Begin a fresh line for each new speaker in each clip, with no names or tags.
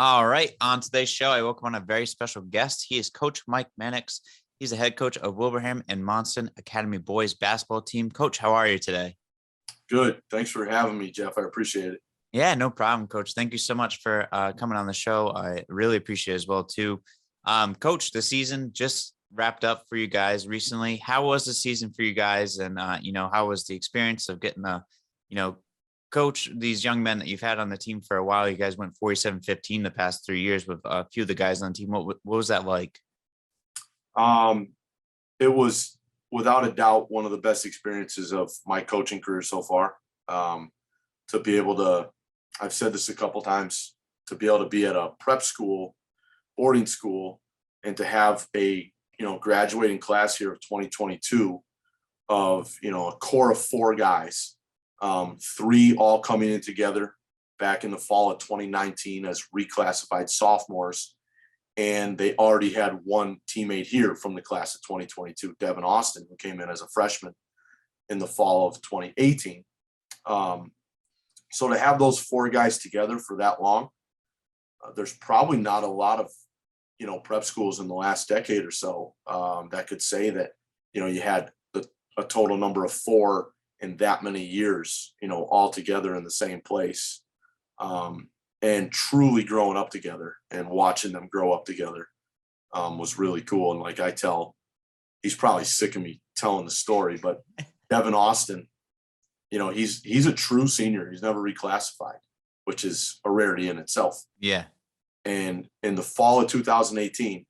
All right. On today's show, I welcome on a very special guest. He is Coach Mike Mannix. He's the head coach of Wilbraham and Monson Academy boys basketball team. Coach, how are you today?
Good. Thanks for having me, Jeff. I appreciate it.
Yeah, no problem, Coach. Thank you so much for coming on the show. I really appreciate it as well, too. Coach, the season just wrapped up for you guys recently. How was the season for you guys? And, how was the experience of getting coach these young men that you've had on the team for a while? You guys went 47-15 the past 3 years with a few of the guys on the team. What was that like?
It was without a doubt one of the best experiences of my coaching career so far. To be able to, I've said this a couple times, to be able to be at a prep school, boarding school, and to have a graduating class here of 2022 of a core of 4 guys, 3 all coming in together back in the fall of 2019 as reclassified sophomores. And they already had one teammate here from the class of 2022, Devin, who came in as a freshman in the fall of 2018. So to have those 4 guys together for that long, there's probably not a lot of, prep schools in the last decade or so that could say that, you had a total number of 4 in that many years, all together in the same place. And truly growing up together and watching them grow up together was really cool. And like I tell, he's probably sick of me telling the story, but Devin, he's a true senior. He's never reclassified, which is a rarity in itself.
Yeah.
And in the fall of 2018,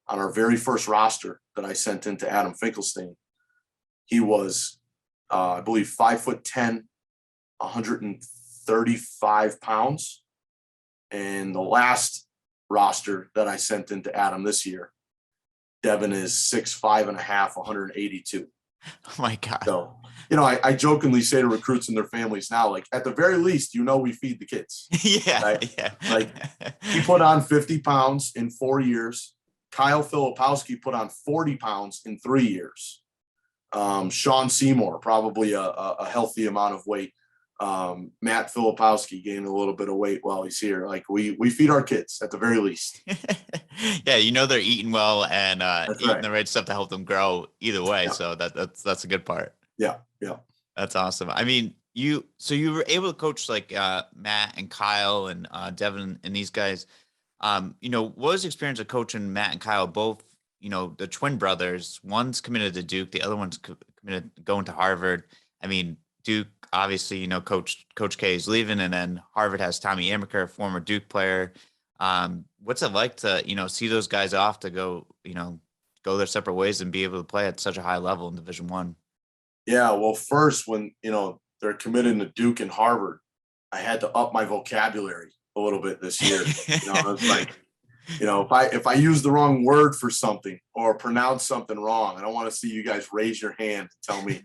on our very first roster that I sent into Adam Finkelstein, he was, I believe, 5'10", 135 pounds. And the last roster that I sent into Adam this year, Devin is 6'5.5", 182.
Oh my God.
So, I jokingly say to recruits and their families now, like, at the very least, we feed the kids.
Yeah.
Right?
Yeah.
Like, he put on 50 pounds in 4 years. Kyle Filipowski put on 40 pounds in 3 years. Sean Seymour, probably a healthy amount of weight. Matt Filipowski gained a little bit of weight while he's here. Like, we feed our kids at the very least.
Yeah, they're eating well and eating
right.
the right stuff to help them grow either way.
Yeah.
So that's a good part.
Yeah.
That's awesome. I mean, you were able to coach like Matt and Kyle and Devin and these guys. What was the experience of coaching Matt and Kyle, both, the twin brothers? One's committed to Duke, the other one's committed going to Harvard. I mean, Duke, obviously, Coach K is leaving, and then Harvard has Tommy Amaker, a former Duke player. What's it like to, see those guys off to go their separate ways and be able to play at such a high level in Division I? Yeah,
well, first, when, they're committed to Duke and Harvard, I had to up my vocabulary a little bit this year. I was like, if I use the wrong word for something or pronounce something wrong, I don't want to see you guys raise your hand to tell me,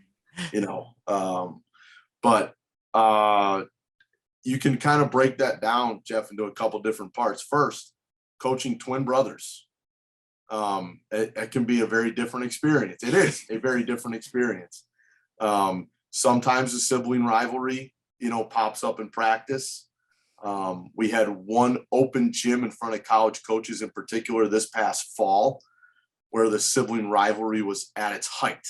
but you can kind of break that down, Jeff, into a couple different parts. First, coaching twin brothers. It can be a very different experience. It is a very different experience. Sometimes a sibling rivalry, pops up in practice. We had one open gym in front of college coaches in particular this past fall where the sibling rivalry was at its height,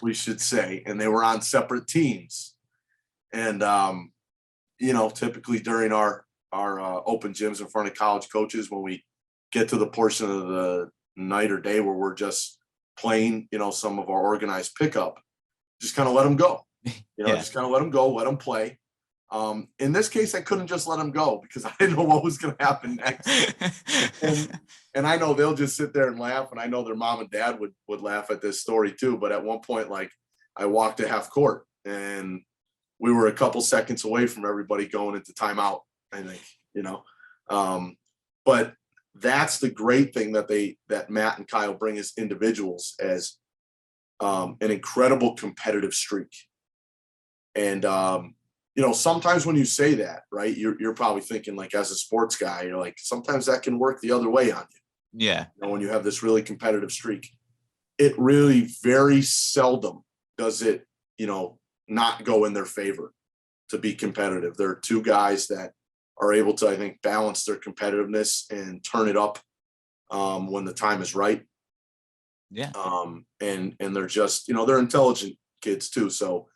we should say, and they were on separate teams. And, typically during our open gyms in front of college coaches, when we get to the portion of the night or day where we're just playing, some of our organized pickup, just kind of let them go, just kind of let them go, let them play. In this case, I couldn't just let them go because I didn't know what was going to happen next. and I know they'll just sit there and laugh. And I know their mom and dad would laugh at this story too. But at one point, like, I walked to half court and we were a couple seconds away from everybody going into timeout, I think, but that's the great thing that Matt and Kyle bring as individuals, as an incredible competitive streak. And, sometimes when you say that, right, you're probably thinking, like, as a sports guy, you're like, sometimes that can work the other way on you.
Yeah.
When you have this really competitive streak, it really very seldom does it, not go in their favor to be competitive. There are 2 guys that are able to, I think, balance their competitiveness and turn it up when the time is right.
Yeah.
And they're just, they're intelligent kids too. So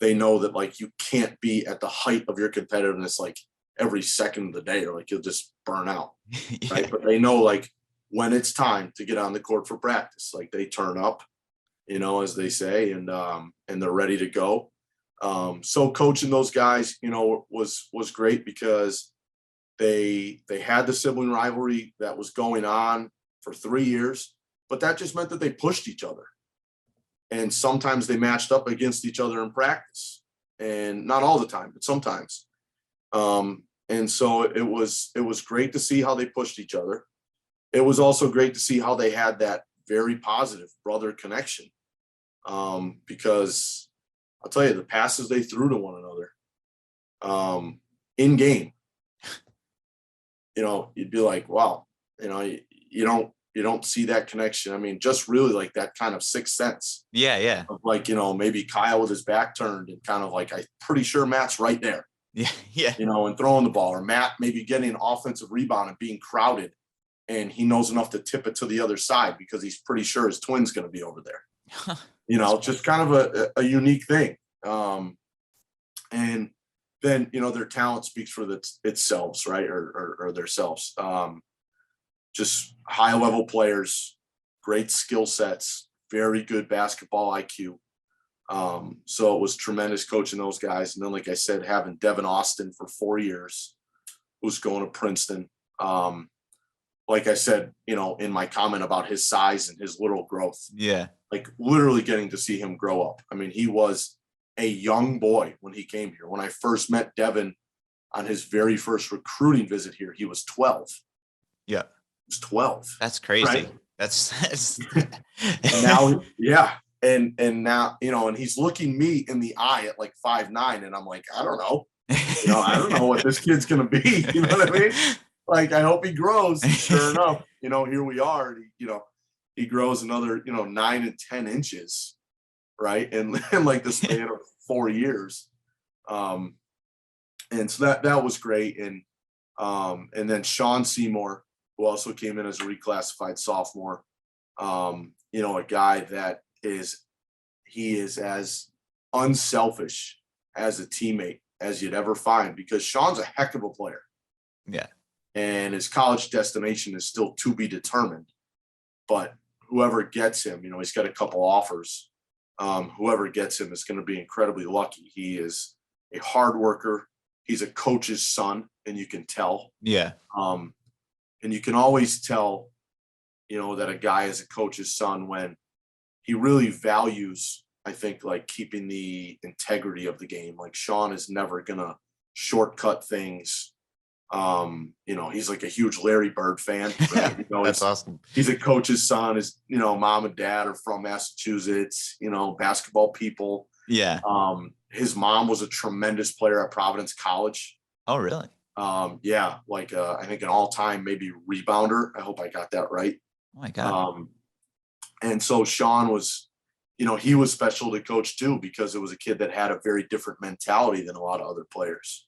they know that like you can't be at the height of your competitiveness like every second of the day, or like you'll just burn out.
Yeah.
Right. But they know like when it's time to get on the court for practice, like they turn up, as they say, and they're ready to go. So coaching those guys, was great because they had the sibling rivalry that was going on for 3 years, but that just meant that they pushed each other. And sometimes they matched up against each other in practice, and not all the time, but sometimes. And so it was great to see how they pushed each other. It was also great to see how they had that very positive brother connection. Because I'll tell you, the passes they threw to one another, in game, you'd be like, wow, you don't see that connection. I mean, just really like that kind of sixth sense.
Yeah. Yeah.
Of like, maybe Kyle with his back turned and kind of like, I'm pretty sure Matt's right there.
Yeah. Yeah.
And throwing the ball, or Matt maybe getting an offensive rebound and being crowded, and he knows enough to tip it to the other side because he's pretty sure his twin's going to be over there. Just kind of a unique thing. And then, their talent speaks for itself, right? Or themselves. Just high level players, great skill sets, very good basketball IQ. So it was tremendous coaching those guys. And then, like I said, having Devin Austin for 4 years, who's going to Princeton. Like I said, in my comment about his size and his little growth.
Yeah.
Like literally getting to see him grow up. I mean, he was a young boy when he came here. When I first met Devin on his very first recruiting visit here, he was 12.
Yeah.
He was 12.
That's crazy.
Right?
That's
And now, yeah. And now, and he's looking me in the eye at like 5'9", and I'm like, I don't know. I don't know what this kid's going to be. You know what I mean? Like, I hope he grows. And sure enough, here we are. He grows another, 9 and 10 inches, right? And like the span of 4 years. And so that was great. And then Sean Seymour, who also came in as a reclassified sophomore, a guy that he is as unselfish as a teammate as you'd ever find, because Sean's a heck of a player.
Yeah.
And his college destination is still to be determined. But whoever gets him, he's got a couple offers. Whoever gets him is going to be incredibly lucky. He is a hard worker. He's a coach's son, and you can tell.
Yeah.
And you can always tell, that a guy is a coach's son when he really values, I think, like keeping the integrity of the game. Like Sean is never going to shortcut things. He's like a huge Larry Bird fan. Right?
That's awesome.
He's a coach's son. His, mom and dad are from Massachusetts, basketball people.
Yeah.
His mom was a tremendous player at Providence College.
Oh, really?
Yeah. Like, I think an all-time maybe rebounder. I hope I got that right.
Oh my God.
And so Sean was, he was special to coach too, because it was a kid that had a very different mentality than a lot of other players.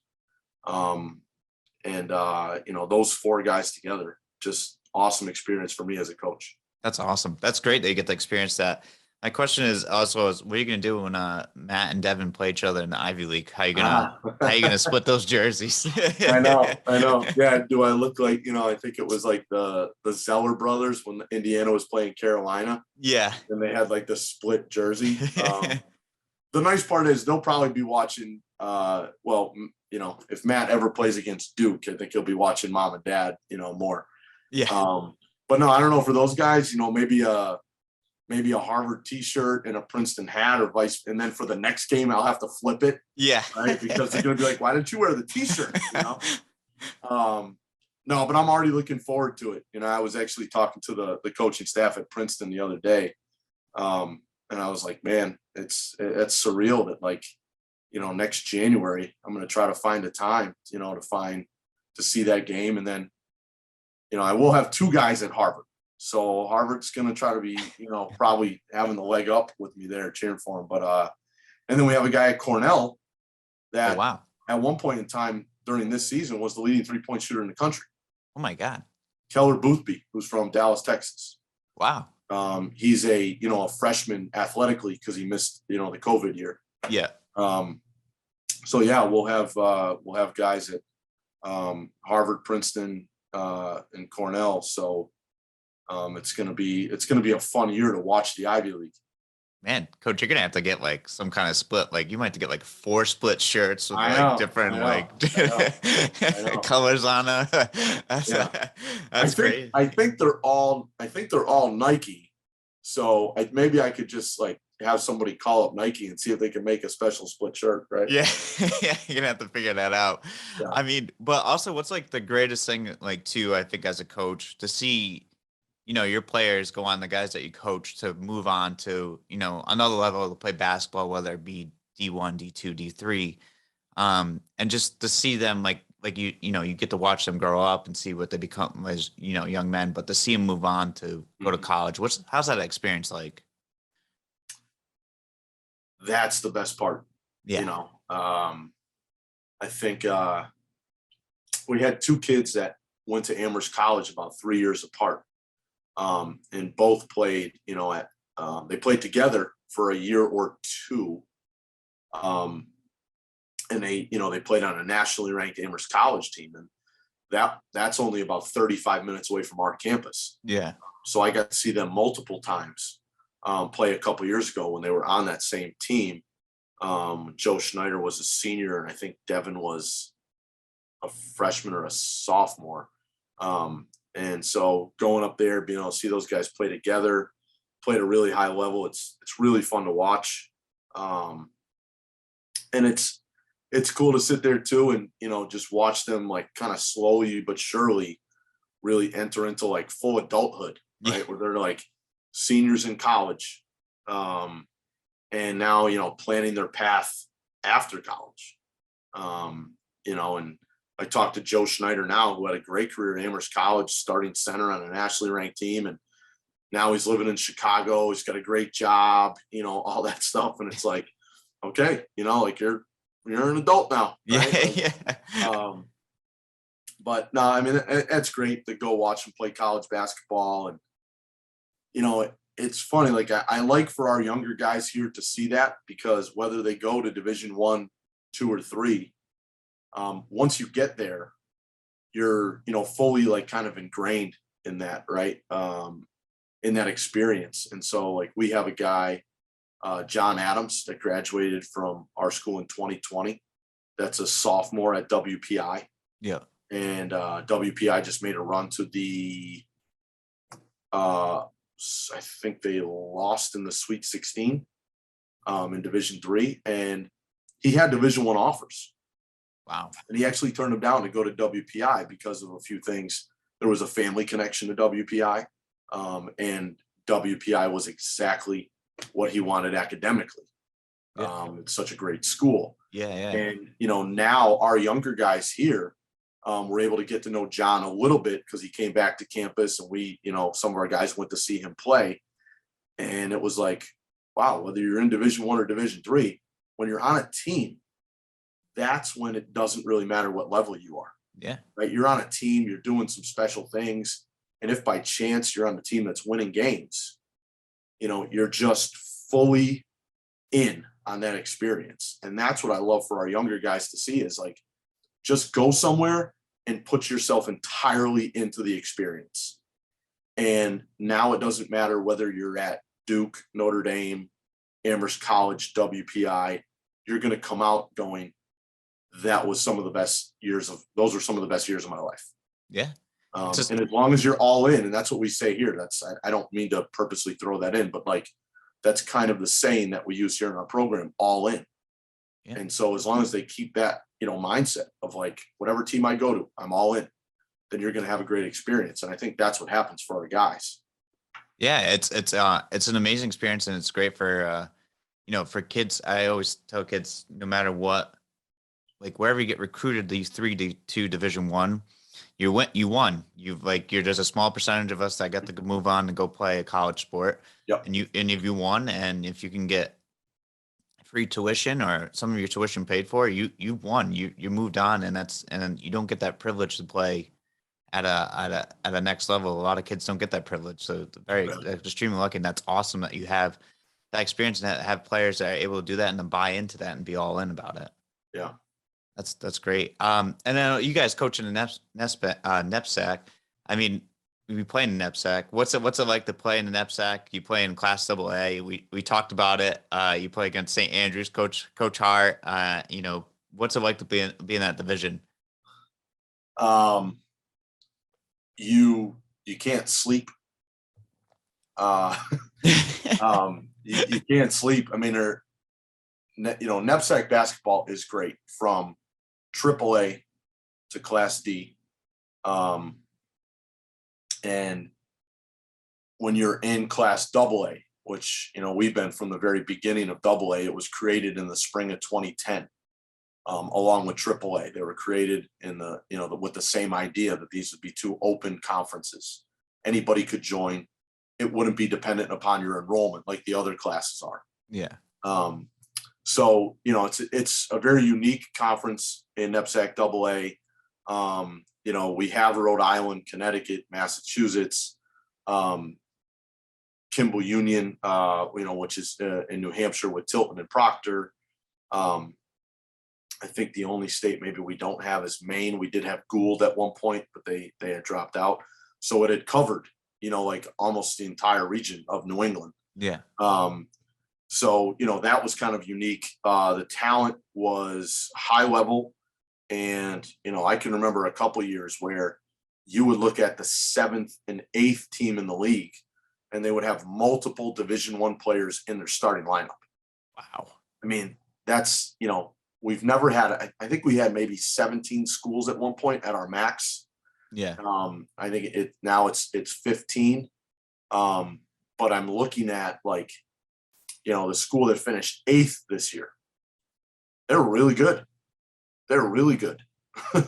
Those 4 guys together, just awesome experience for me as a coach.
That's awesome. That's great that you get to experience that. My question is also, what are you going to do when Matt and Devin play each other in the Ivy League? How are you gonna split those jerseys?
I know. Yeah. Do I look like, I think it was like the Zeller brothers when Indiana was playing Carolina.
Yeah.
And they had like the split jersey. The nice part is they'll probably be watching, if Matt ever plays against Duke, I think he'll be watching mom and dad, more.
Yeah.
But no, I don't know, for those guys, maybe a Harvard t-shirt and a Princeton hat, or vice. And then for the next game, I'll have to flip it.
Yeah.
Right. Because they're going to be like, why didn't you wear the t-shirt? No, but I'm already looking forward to it. I was actually talking to the coaching staff at Princeton the other day. And I was like, man, it's surreal that like, next January, I'm going to try to find a time, to see that game. And then, I will have 2 guys at Harvard. So Harvard's going to try to be, probably having the leg up with me there, cheering for him. But, and then we have a guy at Cornell that
wow.
At one point in time, during this season was the leading 3-point shooter in the country.
Oh my God.
Keller Boothby, who's from Dallas, Texas.
Wow.
He's a freshman athletically because he missed, the COVID year.
Yeah.
So yeah, we'll have guys at Harvard, Princeton, and Cornell. So it's gonna be a fun year to watch the Ivy League.
Man, Coach, you're gonna have to get like some kind of split. Like you might have to get like 4 split shirts with different
I know.
colors on them. That's great.
I think they're all Nike. So maybe I could just like have somebody call up Nike and see if they can make a special split shirt, right?
Yeah, yeah, you're gonna have to figure that out.
Yeah.
I mean, but also, what's like the greatest thing, like too, I think as a coach, to see, your players go on, the guys that you coach, to move on to, another level to play basketball, whether it be D1, D2, D3, and just to see them like you get to watch them grow up and see what they become as young men, but to see them move on to go to college, how's that experience like?
That's the best part.
Yeah.
I think we had 2 kids that went to Amherst College about 3 years apart, and both played, they played together for a year or 2, and they played on a nationally ranked Amherst College team, and that's only about 35 minutes away from our campus.
Yeah.
So I got to see them multiple times. Play a couple years ago when they were on that same team. Joe Schneider was a senior, and I think Devin was a freshman or a sophomore. And so going up there, being able to see those guys play together, play at a really high level, it's really fun to watch. And it's cool to sit there too and just watch them like kind of slowly but surely really enter into like full adulthood, right? Yeah. Where they're like seniors in college, and now planning their path after college. And I talked to Joe Schneider now, who had a great career at Amherst College, starting center on a nationally ranked team, and now he's living in Chicago. He's got a great job, all that stuff, and it's like, okay, like you're an adult now, right?
Yeah.
But no, I mean, it's great to go watch them play college basketball. And it's funny, like I like for our younger guys here to see that, because whether they go to Division 1, 2, or 3, once you get there, you're fully like kind of ingrained in that, right? In that experience. And so like we have a guy, John Adams, that graduated from our school in 2020. That's a sophomore at WPI.
Yeah. And
WPI just made a run to the I think they lost in the Sweet 16 in Division 3, and he had Division 1 offers.
Wow.
And he actually turned them down to go to WPI because of a few things. There was a family connection to WPI, and WPI was exactly what he wanted academically. Yeah. It's such a great school.
Yeah.
And now our younger guys here, we're able to get to know John a little bit because he came back to campus, and we, some of our guys went to see him play. And it was like, wow, whether you're in Division 1 or Division 3, when you're on a team, that's when it doesn't really matter what level you are.
Yeah.
Right. You're on a team, you're doing some special things. And if by chance you're on the team that's winning games, you're just fully in on that experience. And that's what I love for our younger guys to see, is like, just go somewhere and put yourself entirely into the experience. And now it doesn't matter whether you're at Duke, Notre Dame, Amherst College, WPI, you're going to come out going, those were some of the best years of my life.
Yeah.
And as long as you're all in, and that's what we say here, I don't mean to purposely throw that in, but like, that's kind of the saying that we use here in our program, all in. Yeah. And so as long as they keep that, mindset of like, whatever team I go to, I'm all in, then you're going to have a great experience. And I think that's what happens for our guys.
Yeah. It's an amazing experience, and it's great for, for kids. I always tell kids, no matter what, like wherever you get recruited, these 3-2 Division 1, you won. You're just a small percentage of us that get to move on and go play a college sport.
Yep.
And if you won, and if you can get, free tuition or some of your tuition paid for, you won. You moved on, and you don't get that privilege to play at a next level. A lot of kids don't get that privilege. So very extremely lucky. And that's awesome that you have that experience and have players that are able to do that and then buy into that and be all in about it.
Yeah.
That's great. And then you guys coaching the NEPSAC. I mean, we playing in NEPSAC. What's it like to play in the NEPSAC? You play in Class AA. We talked about it. You play against St. Andrews, Coach Hart. What's it like to be in that division?
You can't sleep. You can't sleep. I mean, NEPSAC basketball is great from AAA to Class D. And when you're in Class AA, which, we've been from the very beginning of AA, it was created in the spring of 2010, along with AAA. They were created in with the same idea that these would be two open conferences. Anybody could join. It wouldn't be dependent upon your enrollment like the other classes are.
Yeah.
So, it's a very unique conference in NEPSAC AA. We have Rhode Island, Connecticut, Massachusetts, Kimball Union, which is in New Hampshire with Tilton and Proctor. I think the only state maybe we don't have is Maine. We did have Gould at one point, but they had dropped out. So it had covered, like almost the entire region of New England.
Yeah.
So, that was kind of unique. The talent was high level. And, I can remember a couple of years where you would look at the 7th and 8th team in the league, and they would have multiple Division I players in their starting lineup.
Wow.
I mean, that's, we've never had, I think we had maybe 17 schools at one point at our max.
Yeah.
I think it's 15. But I'm looking at the school that finished 8th this year. They're really good. They're really good. And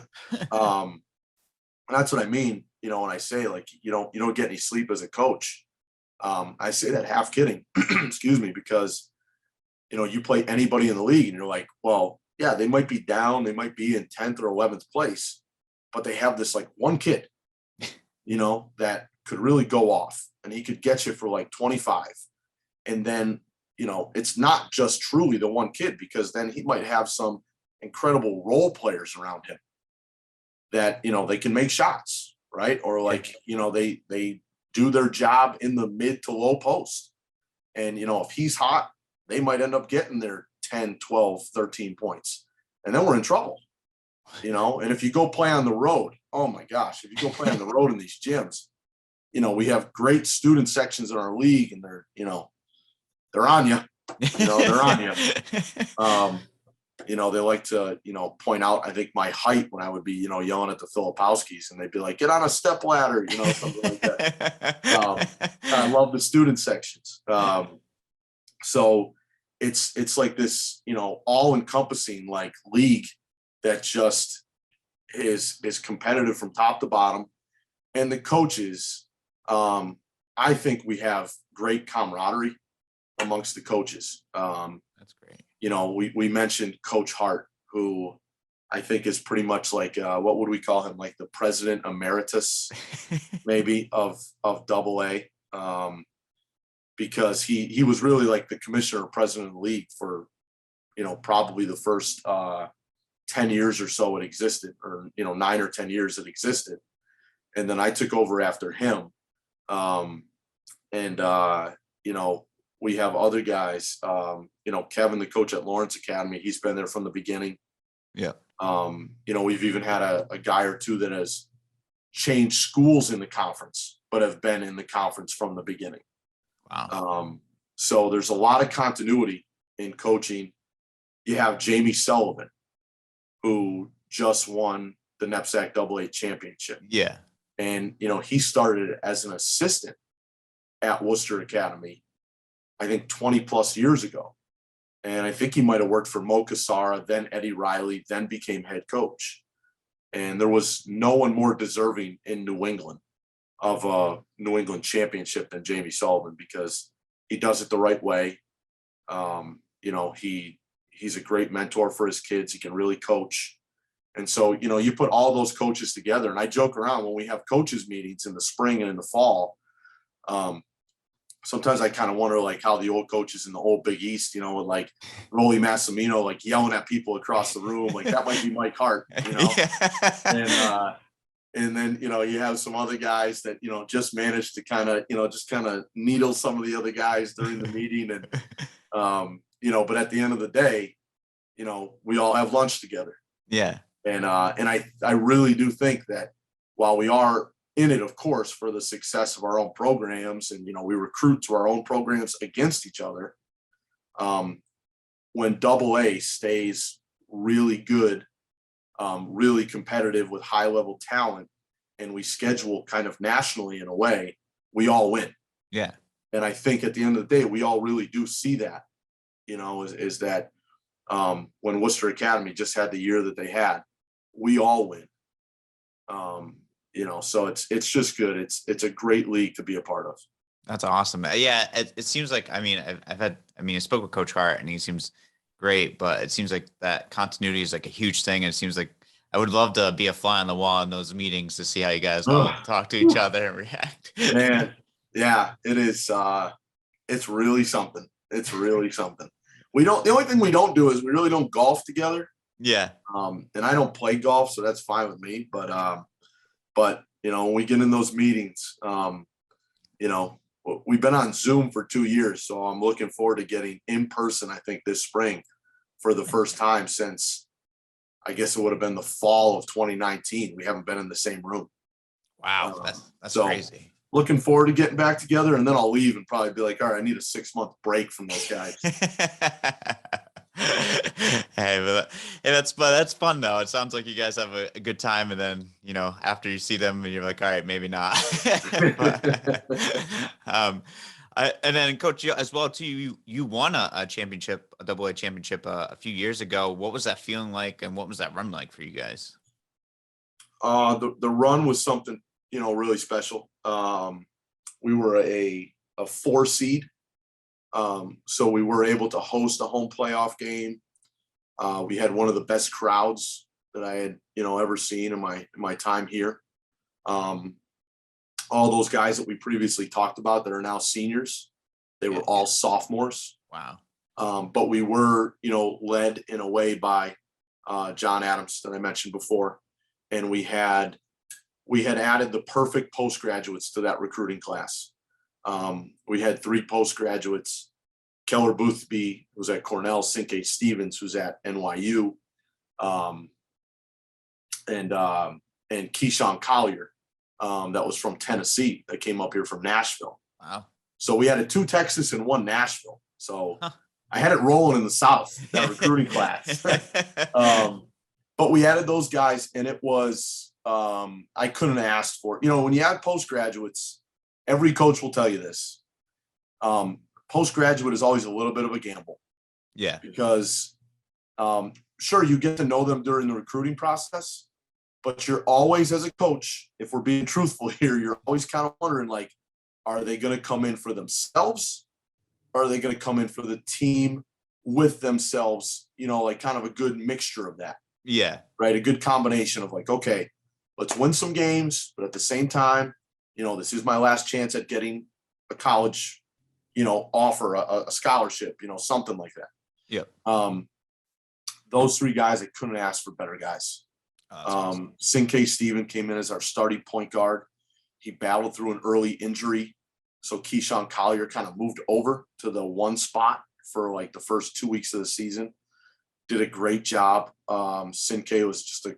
that's what I mean, when I say you don't get any sleep as a coach. I say that half kidding, excuse me, because you play anybody in the league and you're like, well, yeah, they might be down, they might be in 10th or 11th place, but they have this one kid, that could really go off and he could get you for 25. And then, it's not just truly the one kid, because then he might have some incredible role players around him that, they can make shots, right? Or they do their job in the mid to low post. And, if he's hot, they might end up getting their 10, 12, 13 points. And then we're in trouble, and if you go play on the road, oh my gosh, if you go play on the road in these gyms, we have great student sections in our league, and they're on you, they're on you. They like to, point out, I think, my height when I would be, yelling at the Filipowskis, and they'd be like, get on a step ladder, something like that. I love the student sections. So it's like this, all encompassing league that just is competitive from top to bottom. And the coaches, I think we have great camaraderie amongst the coaches.
That's great.
We mentioned Coach Hart, who I think is pretty much what would we call him? Like the president emeritus, maybe of AA, because he was really the commissioner or president of the league for, probably the first 10 years or so it existed, or 9 or 10 years it existed, and then I took over after him, we have other guys, Kevin, the coach at Lawrence Academy, he's been there from the beginning.
Yeah.
We've even had a guy or two that has changed schools in the conference, but have been in the conference from the beginning.
Wow.
So there's a lot of continuity in coaching. You have Jamie Sullivan, who just won the NEPSAC AA championship.
Yeah.
And, he started as an assistant at Worcester Academy, I think 20 plus years ago. And I think he might have worked for Mo Cassara, then Eddie Riley, then became head coach. And there was no one more deserving in New England of a New England championship than Jamie Sullivan, because he does it the right way. he's a great mentor for his kids. He can really coach. And so, you put all those coaches together, and I joke around when we have coaches meetings in the spring and in the fall. Sometimes I kind of wonder like how the old coaches in the old Big East, with like Rolly Massimino, like yelling at people across the room, like that might be Mike Hart,
Yeah.
and then, you have some other guys that, just managed to kind of needle some of the other guys during the meeting. And, but at the end of the day, we all have lunch together.
Yeah.
And I really do think that while we are in it, of course, for the success of our own programs, and, we recruit to our own programs against each other, when AA stays really good, really competitive with high level talent, and we schedule kind of nationally in a way, we all win.
Yeah.
And I think at the end of the day, we all really do see that, is that when Worcester Academy just had the year that they had, we all win. So it's just good. It's a great league to be a part of.
That's awesome. Yeah. It seems like, I spoke with Coach Hart and he seems great, but it seems like that continuity is like a huge thing. And it seems like I would love to be a fly on the wall in those meetings to see how you guys all talk to each other and react.
Man, yeah, it is. It's really something. It's really something. The only thing we don't do is we really don't golf together.
Yeah.
And I don't play golf, so that's fine with me. But when we get in those meetings, we've been on Zoom for 2 years, so I'm looking forward to getting in person, I think, this spring for the first time since, I guess it would have been the fall of 2019. We haven't been in the same room.
Wow. That's so crazy.
Looking forward to getting back together, and then I'll leave and probably be like, all right, I need a 6-month break from those guys.
That's fun though. It sounds like you guys have a good time, and then after you see them, and you're like, all right, maybe not. And then Coach, as well too, you won a championship, a AA championship, a few years ago. What was that feeling like, and what was that run like for you guys?
The run was something really special. We were a 4 seed. So we were able to host a home playoff game. We had one of the best crowds that I had, ever seen in my time here. All those guys that we previously talked about that are now seniors, they were all sophomores.
Wow.
But we were, led in a way by John Adams that I mentioned before. And we had added the perfect postgraduates to that recruiting class. We had 3 postgraduates: Keller Boothby, who's at Cornell; Cinque Stevens, who's at NYU, and Keyshawn Collier, that was from Tennessee, that came up here from Nashville.
Wow.
So we had a 2 Texas and 1 Nashville. So I had it rolling in the South, that recruiting class. But we added those guys, and it was, I couldn't ask for, when you add postgraduates, every coach will tell you this. Postgraduate is always a little bit of a gamble.
Yeah.
Because sure, you get to know them during the recruiting process, but you're always, as a coach, if we're being truthful here, you're always kind of wondering, like, are they going to come in for themselves? Or are they going to come in for the team with themselves? Like kind of a good mixture of that.
Yeah.
Right. A good combination of like, okay, let's win some games, but at the same time, this is my last chance at getting a college, offer, a scholarship, something like that.
Yeah.
Those 3 guys, I couldn't ask for better guys.
Awesome.
Cinque Steven came in as our starting point guard. He battled through an early injury, so Keyshawn Collier kind of moved over to the 1 spot for like the first 2 weeks of the season. Did a great job. Cinque was just a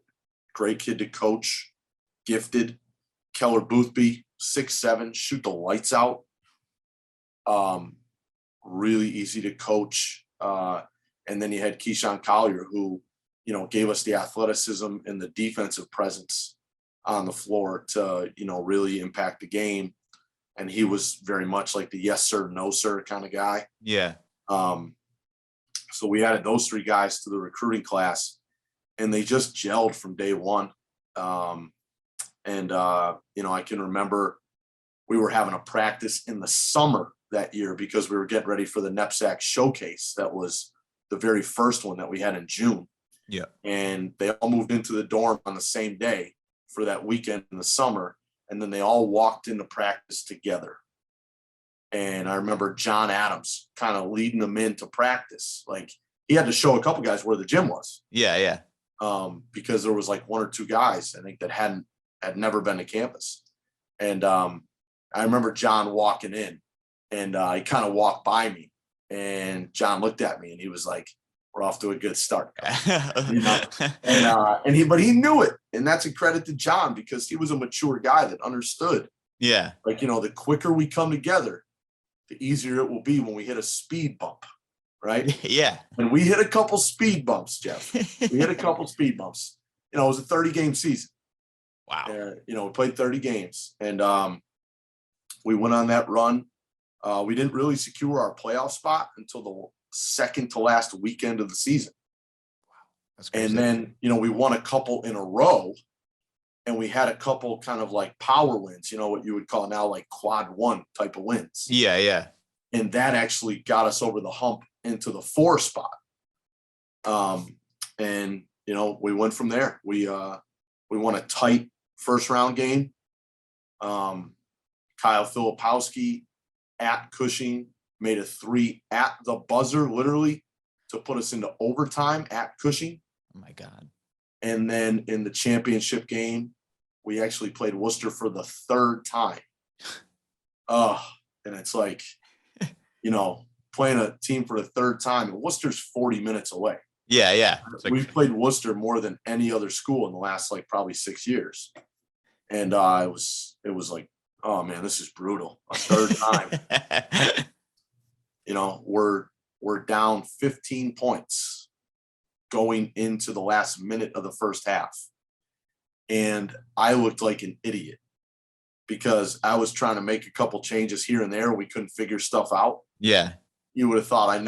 great kid to coach, gifted. Keller Boothby, 6'7", shoot the lights out. Really easy to coach. And then you had Keyshawn Collier, who, gave us the athleticism and the defensive presence on the floor to, really impact the game. And he was very much like the yes, sir, no, sir kind of guy.
Yeah.
So we added those 3 guys to the recruiting class, and they just gelled from day one. I can remember we were having a practice in the summer that year because we were getting ready for the NEPSAC showcase that was the very first one that we had in June.
Yeah.
And they all moved into the dorm on the same day for that weekend in the summer. And then they all walked into practice together. And I remember John Adams kind of leading them into practice. Like, he had to show a couple guys where the gym was.
Yeah. Yeah.
Because there was like one or two guys, I think, that had never been to campus. And I remember John walking in, and he kind of walked by me, and John looked at me and he was like, "We're off to a good start." You know? But he knew it. And that's a credit to John, because he was a mature guy that understood.
Yeah.
Like, the quicker we come together, the easier it will be when we hit a speed bump. Right.
Yeah.
And we hit a couple speed bumps, Jeff. We hit a couple speed bumps. It was a 30-game season.
Wow.
We played 30 games, and we went on that run. We didn't really secure our playoff spot until the second to last weekend of the season.
Wow. That's crazy.
And then, we won a couple in a row, and we had a couple kind of like power wins, what you would call now like quad one type of wins.
Yeah. Yeah.
And that actually got us over the hump into the 4 spot. And, we went from there. We won a tight first round game. Kyle Filipowski at Cushing made a 3 at the buzzer, literally, to put us into overtime at Cushing.
Oh my God.
And then in the championship game, we actually played Worcester for the 3rd time. And it's like, playing a team for the 3rd time, and Worcester's 40 minutes away.
Yeah. Yeah.
We've played Worcester more than any other school in the last, probably 6 years. And it was like, oh man, this is brutal. A 3rd time. We're down 15 points going into the last minute of the first half. And I looked like an idiot, because I was trying to make a couple changes here and there. We couldn't figure stuff out.
Yeah.
You would have thought I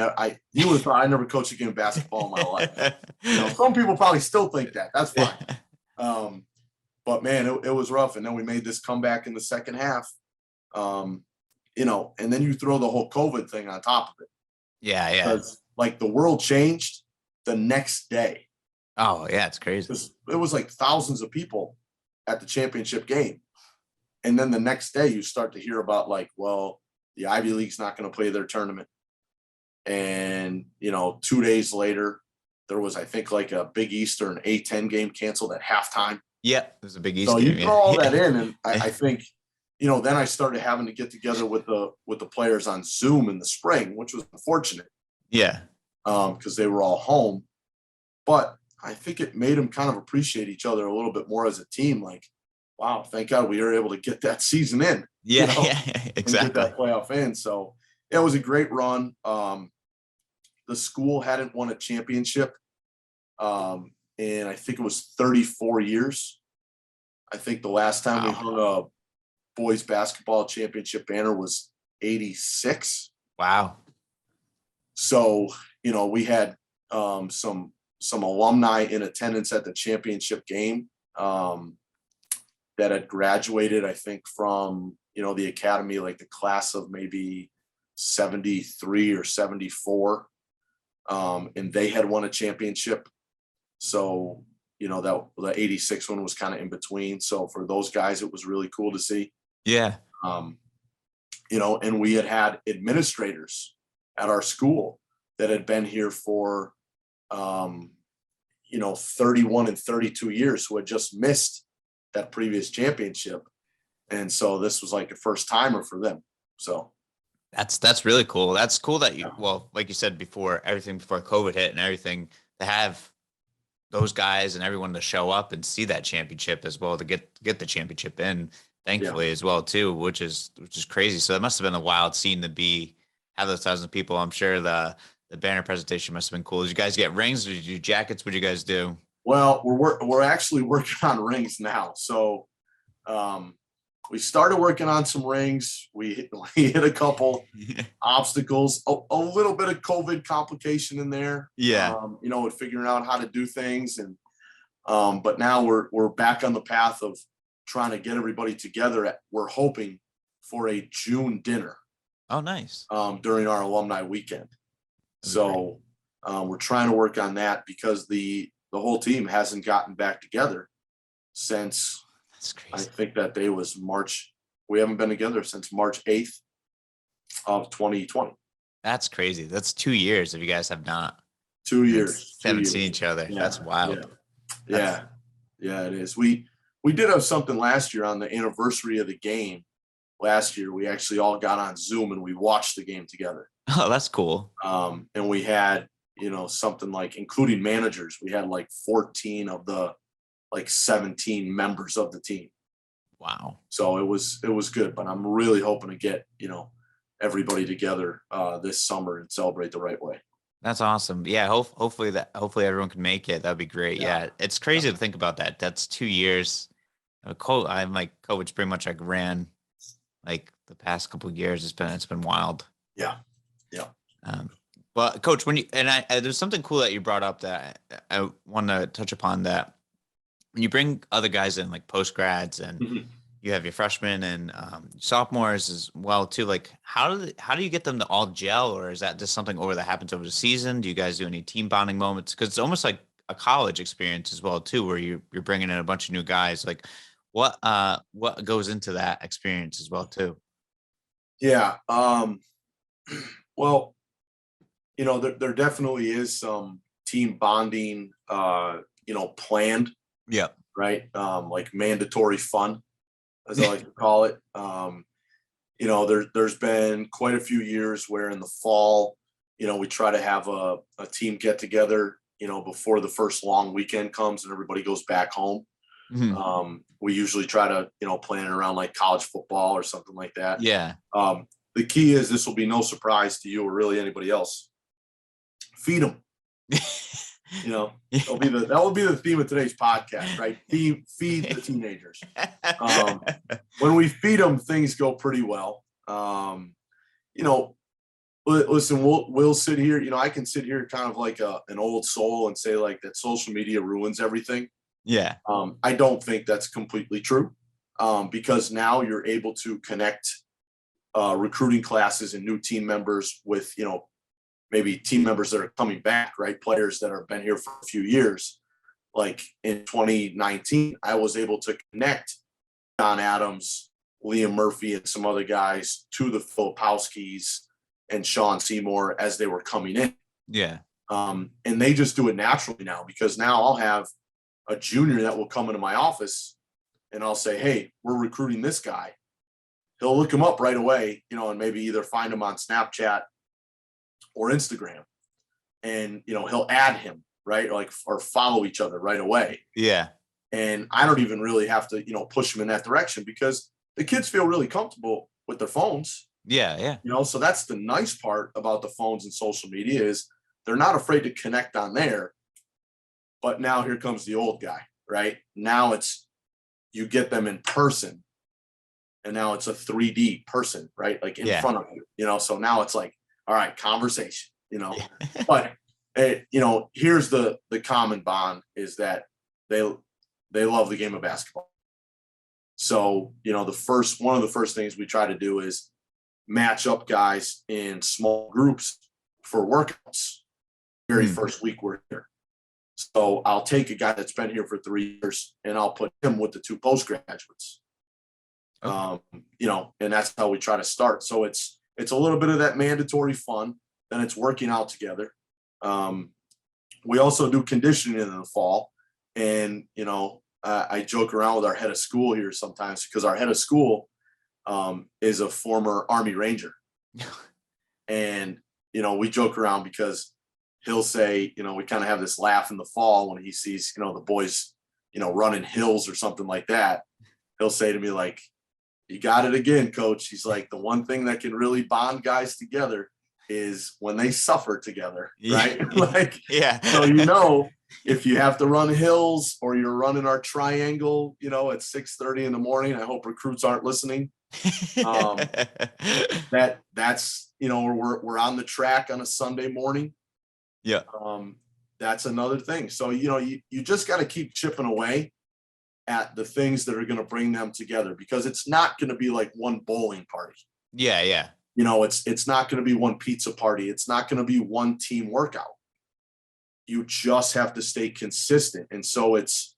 never coached a game of basketball in my life. Some people probably still think that. That's fine. But man, it was rough. And then we made this comeback in the second half. And then you throw the whole COVID thing on top of it.
Yeah. Yeah.
Because the world changed the next day.
Oh yeah. It's crazy.
It was like thousands of people at the championship game. And then the next day you start to hear about the Ivy League's not going to play their tournament. And, 2 days later, there was, I think, a Big East or an A-10 game canceled at halftime.
Yeah, there's a Big East
so
game.
You throw all that in, and I think, then I started having to get together with the players on Zoom in the spring, which was unfortunate.
Yeah.
Because they were all home. But I think it made them kind of appreciate each other a little bit more as a team. Wow, thank God we were able to get that season in.
Yeah, exactly.
Get that playoff in. So it was a great run. The school hadn't won a championship, and I think it was 34 years. I think the last time we hung a boys basketball championship banner was 86.
Wow.
So, we had some alumni in attendance at the championship game that had graduated, I think, from, the academy, the class of maybe 73 or 74. And they had won a championship. So, that the 86 one was kind of in between. So for those guys, it was really cool to see.
Yeah.
And we had administrators at our school that had been here for, 31 and 32 years, who had just missed that previous championship. And so this was a first timer for them. So
that's really cool. That's cool that like you said before, everything before COVID hit and everything, to have those guys and everyone to show up and see that championship as well, to get the championship in, thankfully, as well too, which is crazy. So it must have been a wild scene to have those thousands of people. I'm sure the banner presentation must have been cool. Did you guys get rings? Did you do jackets? What did you guys do?
Well, we're actually working on rings now. So we started working on some rings. We hit a couple obstacles, a little bit of COVID complication in there.
Yeah.
With figuring out how to do things. And but now we're back on the path of trying to get everybody together. We're hoping for a June dinner.
Oh, nice.
During our alumni weekend. So We're trying to work on that because the whole team hasn't gotten back together since,
That's
I
crazy.
think that day was March. We haven't been together since March 8th of 2020.
That's crazy. That's 2 years if you guys have not
2 years.
haven't seen each other.
Yeah.
That's wild.
Yeah. Yeah, it is. We did have something last year on the anniversary of the game. Last year, we actually all got on Zoom and we watched the game together.
Oh, that's cool.
And we had, something like, including managers, we had like 14 of the 17 members of the team.
Wow.
So it was good, but I'm really hoping to get, everybody together this summer and celebrate the right way.
That's awesome. Yeah. Hopefully everyone can make it. That'd be great. Yeah. It's crazy to think about that. That's 2 years. I'm like coach pretty much ran like the past couple of years. It's been wild.
Yeah.
But coach, there's something cool that you brought up that I want to touch upon, that when you bring other guys in, like post grads, and you have your freshmen and sophomores as well too, like how do you get them to all gel, or is that just something that happens over the season? Do you guys do any team bonding moments? Because it's almost like a college experience as well too, where you're bringing in a bunch of new guys. Like what goes into that experience as well too?
Yeah. Well, there definitely is some team bonding, planned.
Yeah.
Right. Like mandatory fun, as I like to call it. There's been quite a few years where in the fall, we try to have a team get together, before the first long weekend comes and everybody goes back home.
Mm-hmm.
We usually try to, plan it around like college football or something like that.
Yeah.
The key is, this will be no surprise to you or really anybody else. Feed them. That will be the theme of today's podcast, right? Feed the teenagers. When we feed them, things go pretty well. Listen, we'll sit here. I can sit here kind of like an old soul and say like that social media ruins everything.
Yeah.
I don't think that's completely true, because now you're able to connect recruiting classes and new team members with, maybe team members that are coming back, right? Players that have been here for a few years. Like in 2019, I was able to connect John Adams, Liam Murphy, and some other guys to the Filipowskis and Sean Seymour as they were coming in.
Yeah.
And they just do it naturally now, because now I'll have a junior that will come into my office and I'll say, hey, we're recruiting this guy. He'll look him up right away, and maybe either find him on Snapchat or Instagram, and he'll add him, right, or follow each other right away.
Yeah.
And I don't even really have to push them in that direction, because the kids feel really comfortable with their phones.
Yeah.
So that's the nice part about the phones and social media, is they're not afraid to connect on there. But now here comes the old guy, right? Now it's, you get them in person, and now it's a 3D person, right, like in front of you. So now it's like, all right, conversation, but here's the common bond, is that they love the game of basketball. So, one of the first things we try to do is match up guys in small groups for workouts. Very first week we're here. So I'll take a guy that's been here for 3 years and I'll put him with the 2 postgraduates. Okay. And that's how we try to start. So it's a little bit of that mandatory fun, then it's working out together. We also do conditioning in the fall, and I joke around with our head of school here sometimes, because our head of school is a former Army Ranger. And we joke around because he'll say, we kind of have this laugh in the fall when he sees the boys running hills or something like that. He'll say to me like, you got it again, coach. He's like, the one thing that can really bond guys together is when they suffer together, right? So, if you have to run hills or you're running our triangle, at 6:30 in the morning, I hope recruits aren't listening. That's we're on the track on a Sunday morning.
Yeah.
That's another thing. So, you just got to keep chipping away at the things that are going to bring them together, because it's not going to be like one bowling party.
Yeah.
It's not going to be one pizza party. It's not going to be one team workout. you just have to stay consistent. And so it's,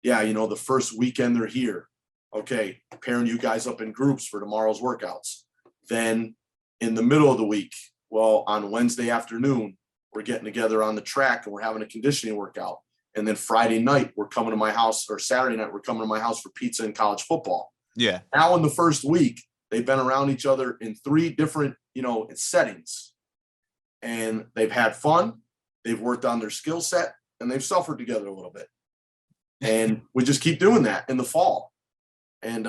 yeah, the first weekend they're here. Okay, pairing you guys up in groups for tomorrow's workouts. Then in the middle of the week, well, on Wednesday afternoon, we're getting together on the track and we're having a conditioning workout. And then Friday night, we're coming to my house, or Saturday night, we're coming to my house for pizza and college football.
Yeah.
Now in the first week, they've been around each other in 3 different, settings. And they've had fun, they've worked on their skill set, and they've suffered together a little bit. And we just keep doing that in the fall. And,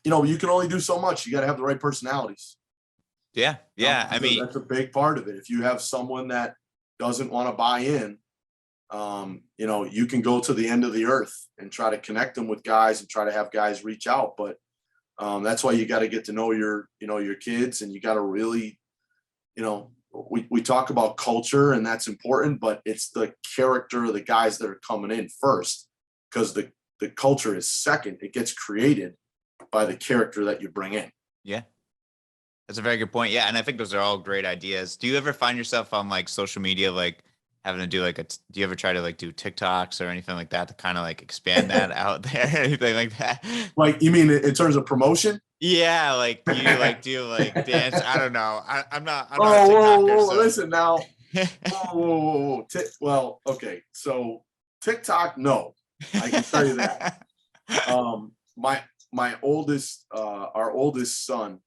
you can only do so much. You got to have the right personalities.
Yeah. Yeah. I mean,
that's a big part of it. If you have someone that doesn't want to buy in, you can go to the end of the earth and try to connect them with guys and try to have guys reach out. But that's why you got to get to know your kids, and you got to really, we talk about culture, and that's important, but it's the character of the guys that are coming in first, because the culture is second. It gets created by the character that you bring in.
Yeah. That's a very good point. Yeah. And I think those are all great ideas. Do you ever find yourself on like social media, like having to do do you ever try to like do TikToks or anything like that to kind of like expand that out there? Anything like that?
Like, you mean in terms of promotion?
Yeah. Like, do you like dance? I don't know. I'm not a
TikToker.
TikToker. So.
Listen now. Whoa. Well, okay. So TikTok, no, I can tell you that. My oldest, our oldest son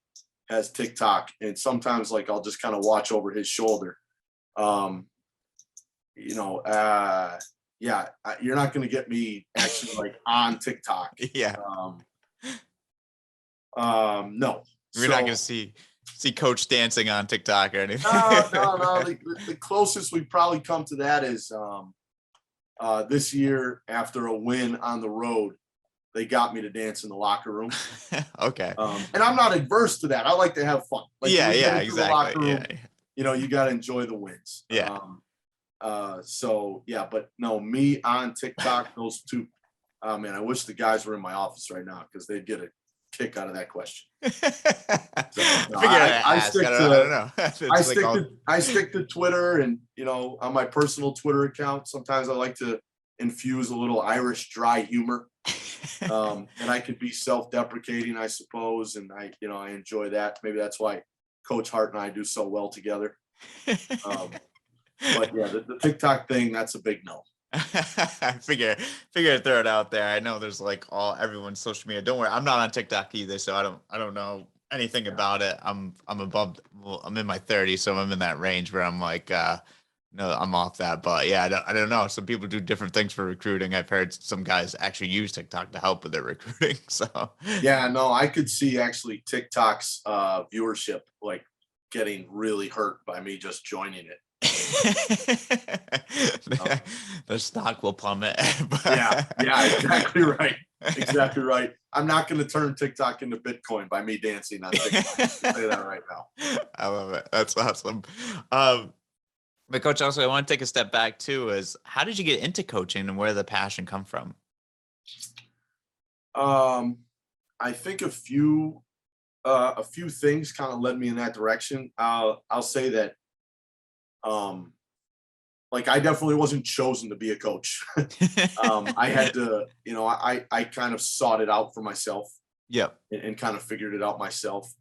has TikTok, and sometimes like I'll just kind of watch over his shoulder. Yeah, you're not going to get me actually like on TikTok.
Yeah.
No.
We're not going to see Coach dancing on TikTok or anything.
No. The closest we probably come to that is this year, after a win on the road, they got me to dance in the locker room.
Okay.
And I'm not adverse to that. I like to have fun. Like,
yeah, exactly.
Room,
yeah.
You got to enjoy the wins.
Yeah.
So yeah, but no, me on TikTok, those two, man, I wish the guys were in my office right now, because they'd get a kick out of that question. So, no, I stick to Twitter, and on my personal Twitter account, sometimes I like to infuse a little Irish dry humor. And I could be self-deprecating, I suppose, and I enjoy that. Maybe that's why Coach Hart and I do so well together. But yeah, the TikTok thing, that's a big no.
I figure to throw it out there. I know there's like everyone's social media. Don't worry, I'm not on TikTok either, so I don't know anything about it. I'm above. Well, I'm in my 30s, so I'm in that range where I'm like, no, I'm off that. But yeah, I don't know. Some people do different things for recruiting. I've heard some guys actually use TikTok to help with their recruiting. So
yeah, no, I could see actually TikTok's viewership like getting really hurt by me just joining it.
The stock will plummet.
Yeah, exactly right. I'm not going to turn TikTok into Bitcoin by me dancing on TikTok. I'll say that right now.
I love it. That's awesome. But Coach, also, I want to take a step back too. Is how did you get into coaching, and where did the passion come from?
I think a few things kind of led me in that direction. I'll say that. Like, I definitely wasn't chosen to be a coach. I had to, I kind of sought it out for myself.
Yep.
And kind of figured it out myself.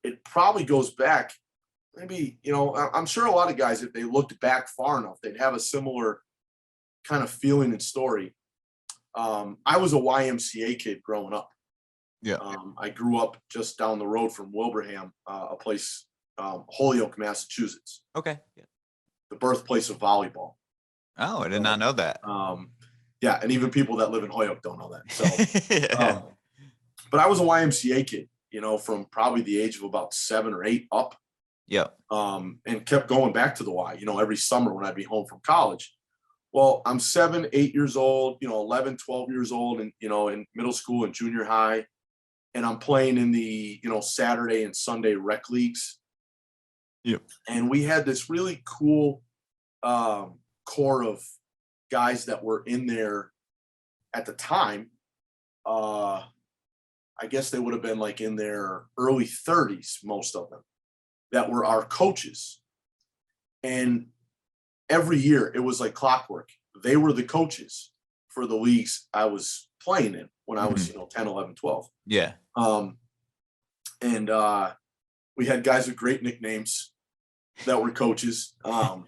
It probably goes back, maybe, I'm sure a lot of guys, if they looked back far enough, they'd have a similar kind of feeling and story. I was a YMCA kid growing up.
Yeah.
I grew up just down the road from Wilbraham, a place, Holyoke, Massachusetts.
Okay. Yeah.
The birthplace of volleyball.
Oh, I did not know that.
Yeah, and even people that live in Holyoke don't know that. So, but I was a YMCA kid, from probably the age of about 7 or 8 up.
Yeah.
And kept going back to the Y, every summer when I'd be home from college. Well, I'm 7, 8 years old, 11, 12 years old, and, in middle school and junior high. And I'm playing in the, Saturday and Sunday rec leagues.
Yep.
And we had this really cool core of guys that were in there at the time. I guess they would have been like in their early 30s, most of them. that were our coaches. And every year it was like clockwork. They were the coaches for the leagues I was playing in when I was, 10, 11, 12.
Yeah.
And we had guys with great nicknames that were coaches. A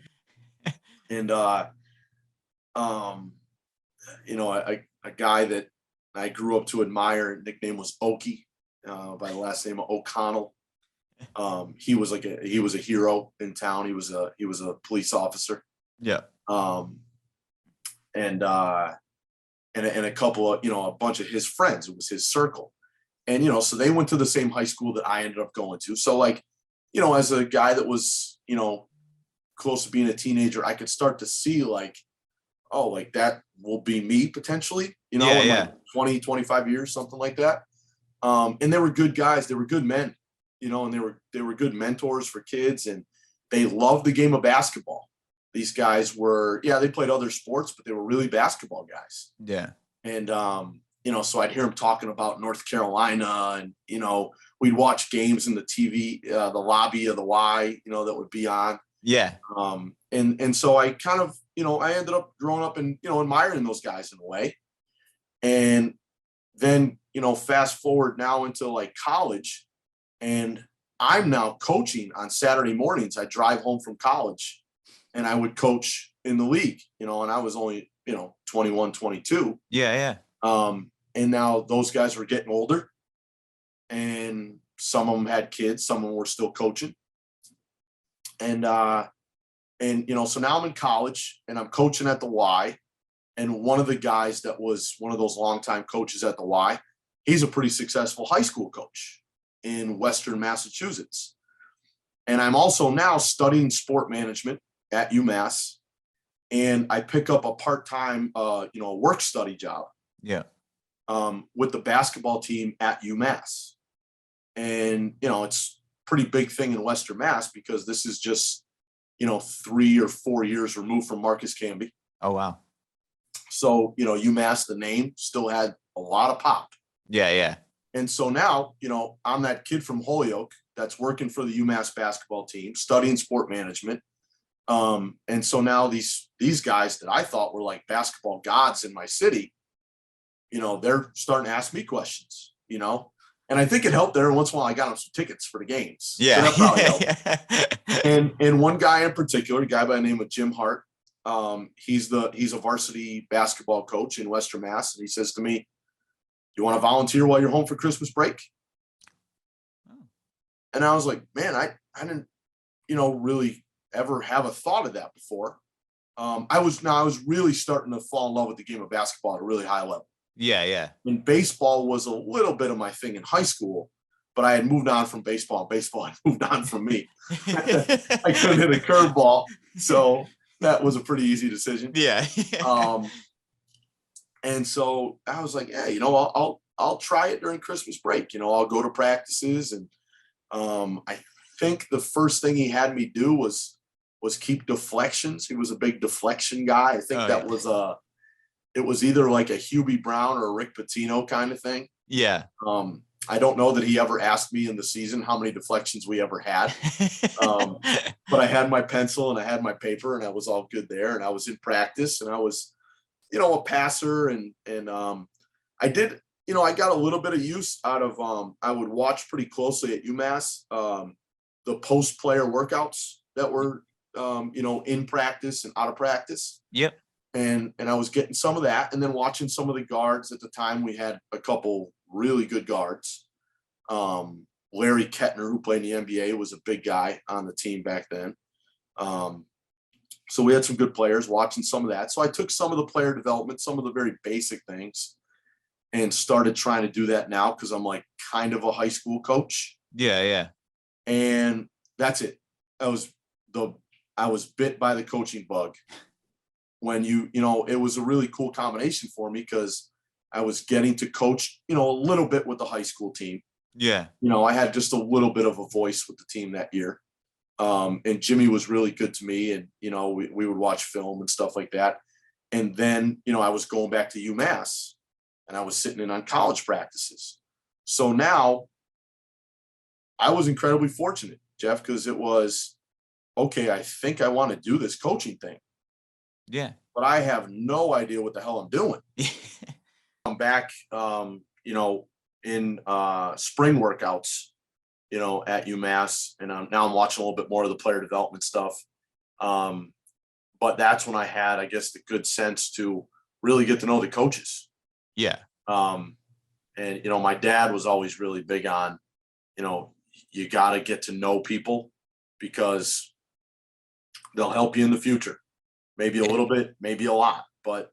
guy that I grew up to admire, nickname was Okie, by the last name of O'Connell. He was a hero in town. He was a police officer.
Yeah.
And a couple of, a bunch of his friends. It was his circle. And, so they went to the same high school that I ended up going to. So as a guy that was, close to being a teenager, I could start to see that will be me potentially, in like 20, 25 years, something like that. And they were good guys. They were good men, and they were good mentors for kids, and they loved the game of basketball. These guys were, they played other sports, but they were really basketball guys.
Yeah.
And, so I'd hear them talking about North Carolina, and, we'd watch games in the TV, the lobby of the Y, that would be on.
Yeah.
And so I kind of, I ended up growing up and, admiring those guys in a way. And then, fast forward now into like college, and I'm now coaching on Saturday mornings. I drive home from college and I would coach in the league, and I was only, 21, 22.
Yeah.
And now those guys were getting older, and some of them had kids, some of them were still coaching. And so now I'm in college and I'm coaching at the Y. And one of the guys that was one of those longtime coaches at the Y, he's a pretty successful high school coach in Western Massachusetts. And I'm also now studying sport management at UMass. And I pick up a part-time, work study job.
Yeah.
With the basketball team at UMass. And, it's a pretty big thing in Western Mass because this is just, 3 or 4 years removed from Marcus Camby.
Oh, wow.
So, UMass, the name still had a lot of pop.
Yeah.
And so now, I'm that kid from Holyoke that's working for the UMass basketball team, studying sport management. And so now these guys that I thought were like basketball gods in my city, they're starting to ask me questions, and I think it helped there. Once in a while, I got them some tickets for the games.
Yeah.
So that probably helped. And one guy in particular, a guy by the name of Jim Hart, he's a varsity basketball coach in Western Mass. And he says to me, "You want to volunteer while you're home for Christmas break?" Oh. And I was like, man, I didn't, really ever have a thought of that before. I was really starting to fall in love with the game of basketball at a really high level.
Yeah.
And baseball was a little bit of my thing in high school, but I had moved on from baseball. Baseball had moved on from me. I couldn't hit a curveball, so that was a pretty easy decision.
Yeah.
And so I was like, yeah, I'll try it during Christmas break. I'll go to practices, and I think the first thing he had me do was keep deflections. He was a big deflection guy. I think it was either like a Hubie Brown or a Rick Pitino kind of thing.
Yeah.
I don't know that he ever asked me in the season how many deflections we ever had. But I had my pencil and I had my paper, and I was all good there. And I was in practice, and I was, a passer, and I did, I got a little bit of use out of, I would watch pretty closely at UMass, the post player workouts that were, in practice and out of practice.
Yep.
And I was getting some of that, and then watching some of the guards. At the time, we had a couple really good guards. Larry Kettner, who played in the NBA, was a big guy on the team back then. So we had some good players, watching some of that. So I took some of the player development, some of the very basic things, and started trying to do that now because I'm like kind of a high school coach.
Yeah.
And that's it. I was bit by the coaching bug. When it was a really cool combination for me because I was getting to coach, a little bit with the high school team.
Yeah.
I had just a little bit of a voice with the team that year. And Jimmy was really good to me, and, we would watch film and stuff like that. And then, I was going back to UMass, and I was sitting in on college practices. So now I was incredibly fortunate Jeff, because it was, okay, I think I want to do this coaching thing,
Yeah.
but I have no idea what the hell I'm doing. I'm back, in spring workouts, at UMass, and now I'm watching a little bit more of the player development stuff. But that's when I had, I guess, the good sense to really get to know the coaches.
Yeah.
And, my dad was always really big on, you got to get to know people because they'll help you in the future. Maybe a little bit, maybe a lot. But,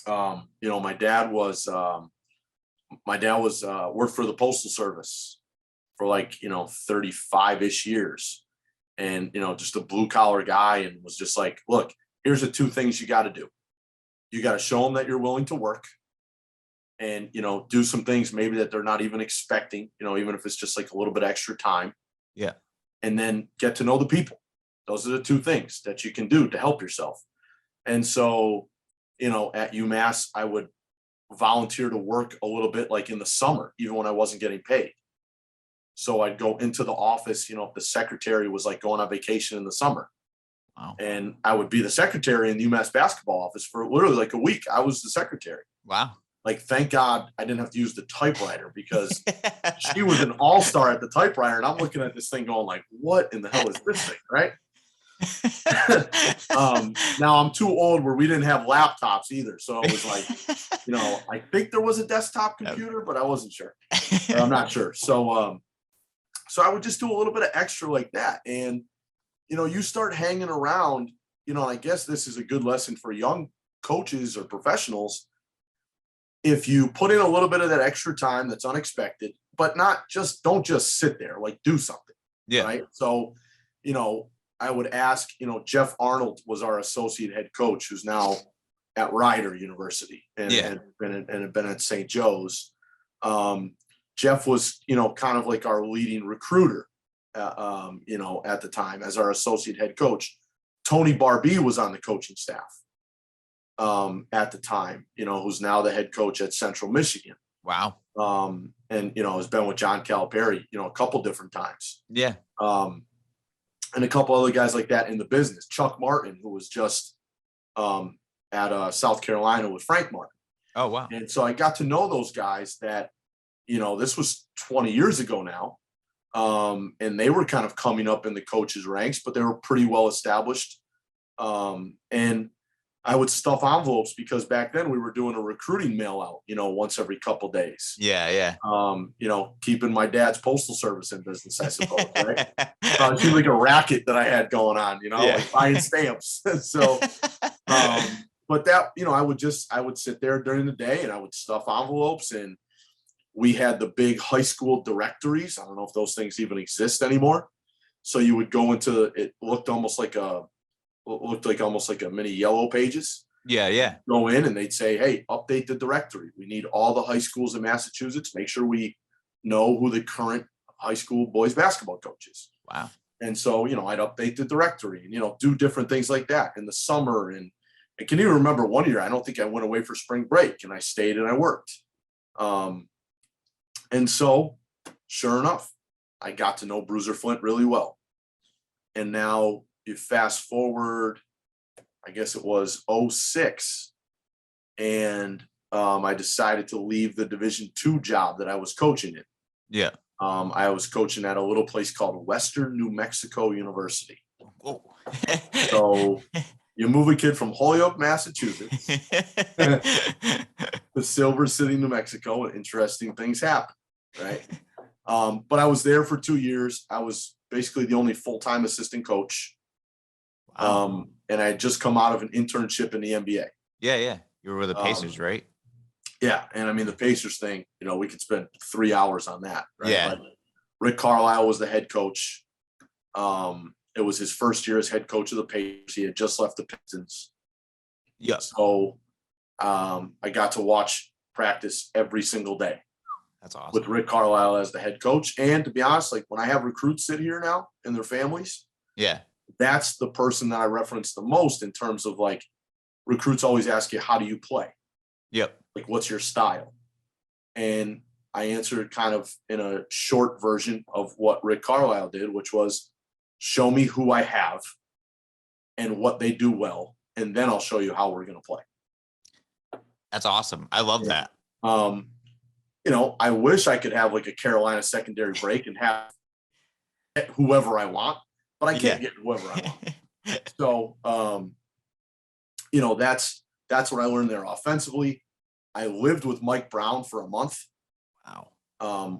my dad was worked for the Postal Service for 35-ish years. And, just a blue collar guy, and was just like, look, here's the two things you got to do. You got to show them that you're willing to work and, do some things maybe that they're not even expecting, even if it's just like a little bit extra time.
Yeah.
And then get to know the people. Those are the two things that you can do to help yourself. And so, at UMass, I would volunteer to work a little bit like in the summer, even when I wasn't getting paid. So I'd go into the office, if the secretary was like going on vacation in the summer.
Wow.
And I would be the secretary in the UMass basketball office for literally like a week. I was the secretary.
Wow.
Like, thank God I didn't have to use the typewriter because she was an all-star at the typewriter. And I'm looking at this thing going like, what in the hell is this thing? Right. Now I'm too old where we didn't have laptops either. So it was like, I think there was a desktop computer, but I wasn't sure. Or I'm not sure. So I would just do a little bit of extra like that. And, you start hanging around, and I guess this is a good lesson for young coaches or professionals. If you put in a little bit of that extra time that's unexpected, but don't just sit there, like do something.
Yeah.
Right. So, I would ask, Jeff Arnold was our associate head coach, who's now at Rider University and been at St. Joe's. Jeff was, kind of like our leading recruiter, at the time as our associate head coach. Tony Barbee was on the coaching staff at the time, who's now the head coach at Central Michigan.
Wow.
And, has been with John Calipari, a couple different times.
Yeah.
And a couple other guys like that in the business. Chuck Martin, who was just at South Carolina with Frank Martin.
Oh, wow.
And so I got to know those guys that, this was 20 years ago now. And they were kind of coming up in the coaches' ranks, but they were pretty well established. And I would stuff envelopes because back then we were doing a recruiting mail out, once every couple days.
Yeah. Yeah.
Keeping my dad's postal service in business, I suppose. Right. It seemed like a racket that I had going on, like buying stamps. So, but that, I would sit there during the day and I would stuff envelopes, and we had the big high school directories. I don't know if those things even exist anymore. So you would go into it, looked almost like a mini Yellow Pages.
Yeah. Yeah.
Go in and they'd say, hey, update the directory. We need all the high schools in Massachusetts. Make sure we know who the current high school boys basketball coach is.
Wow.
And so, I'd update the directory and, do different things like that in the summer. And I can even remember one year, I don't think I went away for spring break, and I stayed and I worked. And so sure enough, I got to know Bruiser Flint really well. And now you fast forward, I guess it was 2006. And I decided to leave the Division II job that I was coaching in.
Yeah.
I was coaching at a little place called Western New Mexico University.
Whoa.
So you move a kid from Holyoke, Massachusetts to Silver City, New Mexico, and interesting things happen, right? But I was there for 2 years. I was basically the only full-time assistant coach.
Wow.
And I had just come out of an internship in the NBA.
Yeah. Yeah. You were with the Pacers, right?
Yeah. And I mean, the Pacers thing, we could spend 3 hours on that. Right?
Yeah.
Like, Rick Carlisle was the head coach. It was his first year as head coach of the Pacers. He had just left the Pistons.
Yeah.
So I got to watch practice every single day.
That's awesome.
With Rick Carlisle as the head coach. And to be honest, like when I have recruits sit here now and their families,
yeah,
that's the person that I reference the most in terms of like recruits always ask you, how do you play?
Yep.
Like, what's your style? And I answered kind of in a short version of what Rick Carlisle did, which was show me who I have and what they do well, and then I'll show you how we're going to play.
That's awesome. I love that.
I wish I could have like a Carolina secondary break and have whoever I want, but I can't get whoever I want. So, that's what I learned there offensively. I lived with Mike Brown for a month.
Wow.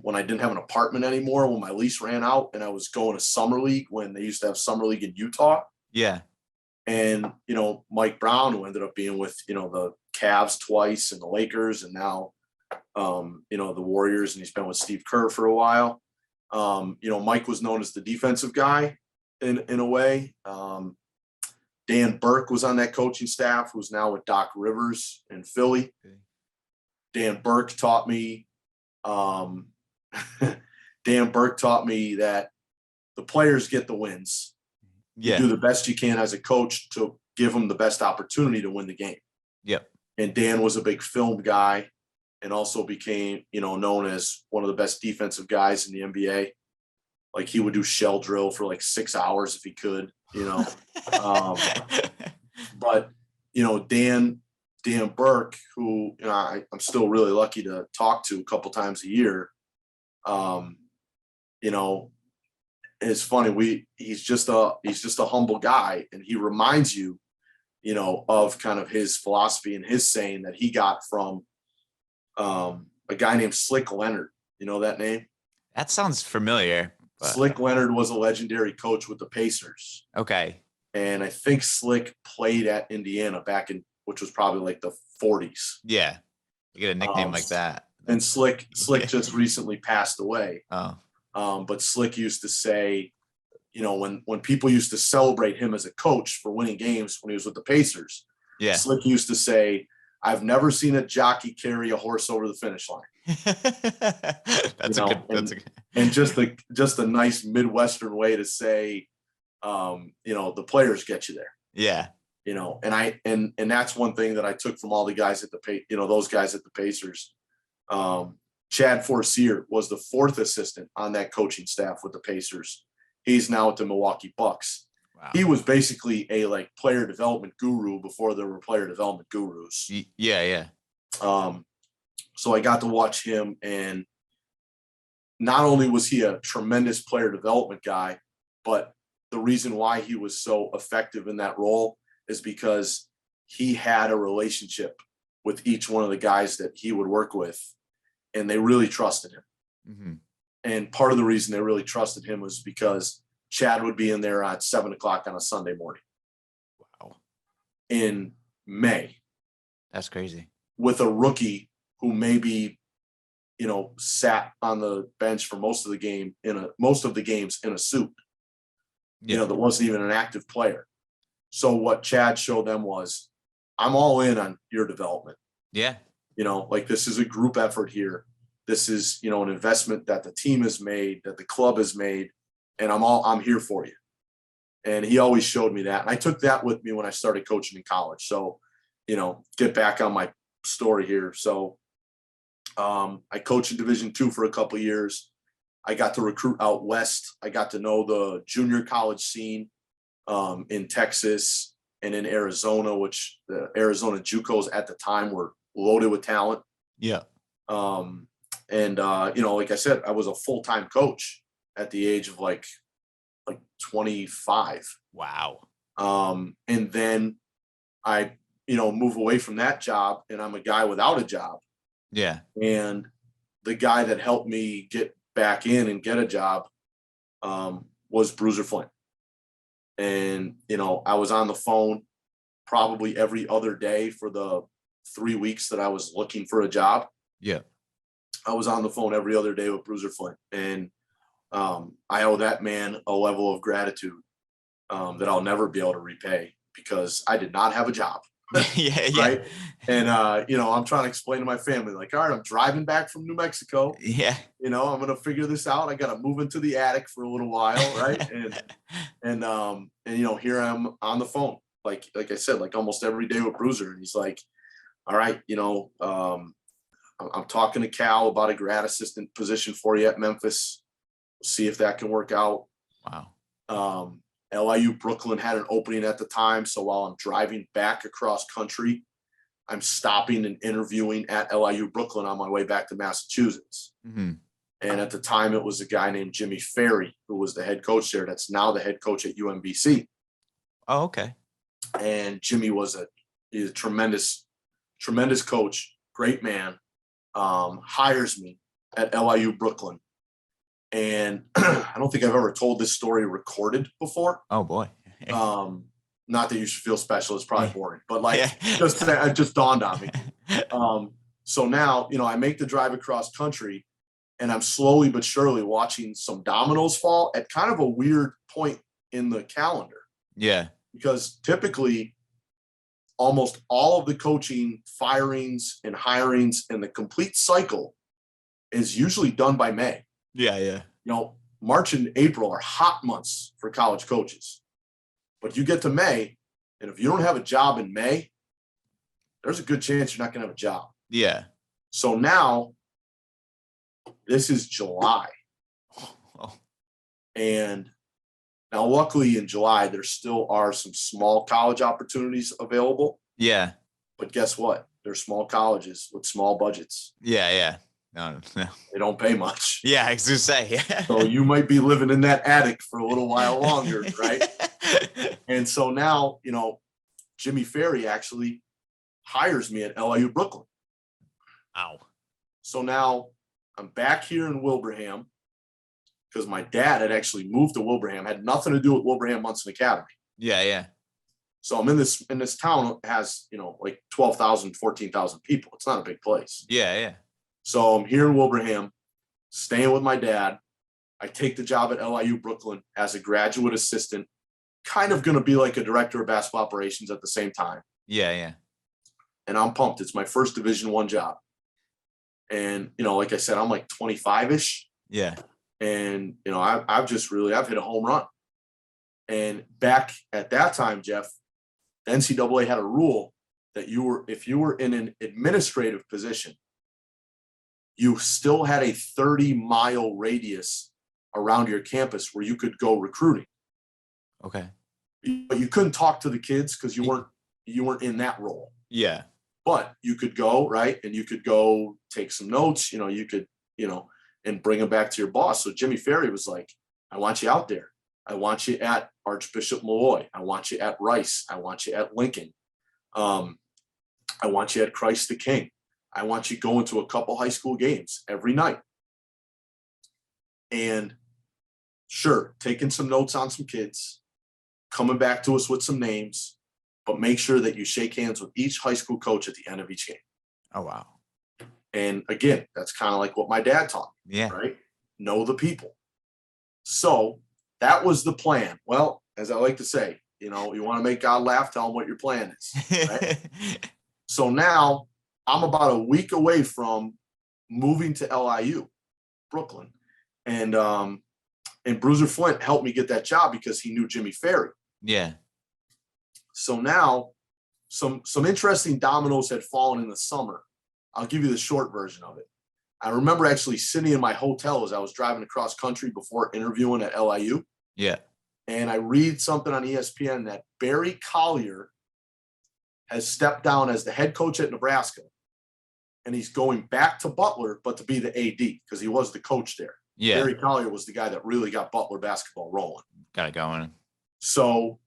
When I didn't have an apartment anymore, when my lease ran out and I was going to summer league when they used to have summer league in Utah.
Yeah.
And, Mike Brown, who ended up being with, the Cavs twice and the Lakers and now, the Warriors, and he's been with Steve Kerr for a while. Mike was known as the defensive guy in a way. Dan Burke was on that coaching staff, who's now with Doc Rivers in Philly.
Okay.
Dan Burke taught me that the players get the wins.
Yeah.
You do the best you can as a coach to give them the best opportunity to win the game.
Yep.
And Dan was a big film guy and also became, known as one of the best defensive guys in the NBA. Like he would do shell drill for like 6 hours if he could, but Dan Burke, who I'm still really lucky to talk to a couple times a year. It's funny. He's just a humble guy, and he reminds you, of kind of his philosophy and his saying that he got from a guy named Slick Leonard. You know that name?
That sounds familiar. But...
Slick Leonard was a legendary coach with the Pacers.
Okay.
And I think Slick played at Indiana which was probably like the 40s.
Yeah. You get a nickname like that.
And Slick just recently passed away.
Oh.
But Slick used to say, when people used to celebrate him as a coach for winning games when he was with the Pacers, Slick used to say, "I've never seen a jockey carry a horse over the finish line." And just a nice Midwestern way to say, the players get you there.
Yeah.
And that's one thing that I took from all the guys at those guys at the Pacers. Chad Forcier was the fourth assistant on that coaching staff with the Pacers. He's now at the Milwaukee Bucks. Wow. He was basically a player development guru before there were player development gurus.
Yeah.
So I got to watch him, and not only was he a tremendous player development guy, but the reason why he was so effective in that role is because he had a relationship with each one of the guys that he would work with, and they really trusted him.
Mm-hmm.
And part of the reason they really trusted him was because Chad would be in there at 7:00 on a Sunday morning.
Wow.
In May.
That's crazy.
With a rookie who maybe, sat on the bench for most of the games in a suit, that wasn't even an active player. So what Chad showed them was, I'm all in on your development.
Yeah.
This is a group effort here. This is, an investment that the team has made, that the club has made, and I'm here for you. And he always showed me that. And I took that with me when I started coaching in college. So, get back on my story here. So I coached in Division II for a couple of years. I got to recruit out west. I got to know the junior college scene in Texas and in Arizona, which the Arizona JUCOs at the time were loaded with talent.
Yeah.
Like I said, I was a full-time coach at the age of like 25.
Wow.
And then I, move away from that job, and I'm a guy without a job.
Yeah.
And the guy that helped me get back in and get a job was Bruiser Flint. And, I was on the phone probably every other day for the 3 weeks that I was looking for a job.
Yeah.
I was on the phone every other day with Bruiser Flint. And I owe that man a level of gratitude that I'll never be able to repay, because I did not have a job.
Yeah.
Right. And, I'm trying to explain to my family, like, all right, I'm driving back from New Mexico.
Yeah.
I'm going to figure this out. I got to move into the attic for a little while. Right. And here I'm on the phone, like I said, like almost every day with Bruiser. And he's like, all right, I'm I'm talking to Cal about a grad assistant position for you at Memphis. We'll see if that can work out.
Wow.
LIU Brooklyn had an opening at the time. So while I'm driving back across country, I'm stopping and interviewing at LIU Brooklyn on my way back to Massachusetts.
Mm-hmm.
And at the time, it was a guy named Jimmy Ferry, who was the head coach there. That's now the head coach at UMBC.
Oh, okay.
And Jimmy was a tremendous coach, great man, hires me at LIU Brooklyn. And I don't think I've ever told this story recorded before.
Oh boy.
Not that you should feel special. It's probably boring, but like,
Yeah.
it just dawned on me. So now, I make the drive across country, and I'm slowly but surely watching some dominoes fall at kind of a weird point in the calendar.
Yeah.
Because typically almost all of the coaching firings and hirings and the complete cycle is usually done by May.
Yeah.
March and April are hot months for college coaches. But you get to May, and if you don't have a job in May, there's a good chance you're not going to have a job.
Yeah.
So now, this is July.
Oh.
And now, luckily in July, there still are some small college opportunities available.
Yeah.
But guess what? They're small colleges with small budgets.
Yeah. No.
They don't pay much.
Yeah, I was gonna say.
So you might be living in that attic for a little while longer, right? And so now, Jimmy Ferry actually hires me at LIU Brooklyn.
Ow.
So now I'm back here in Wilbraham because my dad had actually moved to Wilbraham, had nothing to do with Wilbraham Monson Academy.
Yeah.
So I'm in this town that has, like 12,000, 14,000 people. It's not a big place.
Yeah.
So I'm here in Wilbraham, staying with my dad. I take the job at LIU Brooklyn as a graduate assistant, kind of going to be like a director of basketball operations at the same time.
Yeah.
And I'm pumped. It's my first Division I job. And, like I said, I'm like 25-ish.
Yeah.
And, I've hit a home run. And back at that time, Jeff, the NCAA had a rule that if you were in an administrative position, you still had a 30-mile radius around your campus where you could go recruiting.
Okay.
But you couldn't talk to the kids because you weren't in that role.
Yeah.
But you could go, right? And you could go take some notes, you could, and bring them back to your boss. So Jimmy Ferry was like, I want you out there. I want you at Archbishop Malloy. I want you at Rice. I want you at Lincoln. I want you at Christ the King. I want you going to a couple high school games every night. And sure, taking some notes on some kids, coming back to us with some names, but make sure that you shake hands with each high school coach at the end of each game.
Oh, wow.
And again, that's kind of like what my dad taught me,
Yeah.
right? Know the people. So that was the plan. Well, as I like to say, you want to make God laugh, tell him what your plan is. Right? So now I'm about a week away from moving to LIU, Brooklyn. And Bruiser Flint helped me get that job because he knew Jimmy Ferry.
Yeah.
So now some interesting dominoes had fallen in the summer. I'll give you the short version of it. I remember actually sitting in my hotel as I was driving across country before interviewing at LIU.
Yeah.
And I read something on ESPN that Barry Collier has stepped down as the head coach at Nebraska. And he's going back to Butler, but to be the AD because he was the coach there.
Yeah.
Barry Collier was the guy that really got Butler basketball rolling.
Got it going.
So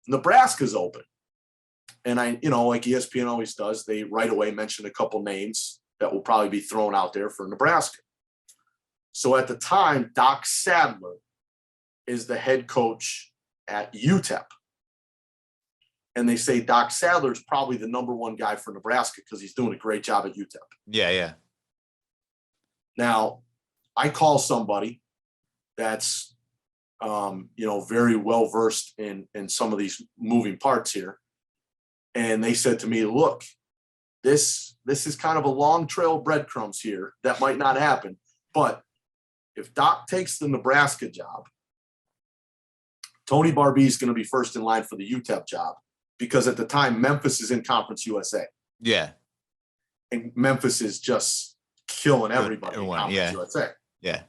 Nebraska's open. And I, like ESPN always does, they right away mention a couple names that will probably be thrown out there for Nebraska. So at the time, Doc Sadler is the head coach at UTEP. And they say Doc Sadler is probably the number one guy for Nebraska because he's doing a great job at UTEP.
Yeah.
Now, I call somebody that's, very well-versed in some of these moving parts here. And they said to me, look, this is kind of a long trail of breadcrumbs here. That might not happen. But if Doc takes the Nebraska job, Tony Barbee is going to be first in line for the UTEP job because at the time, Memphis is in Conference USA.
Yeah.
And Memphis is just killing everybody in
Everyone,
Conference
yeah.
USA.
Yeah.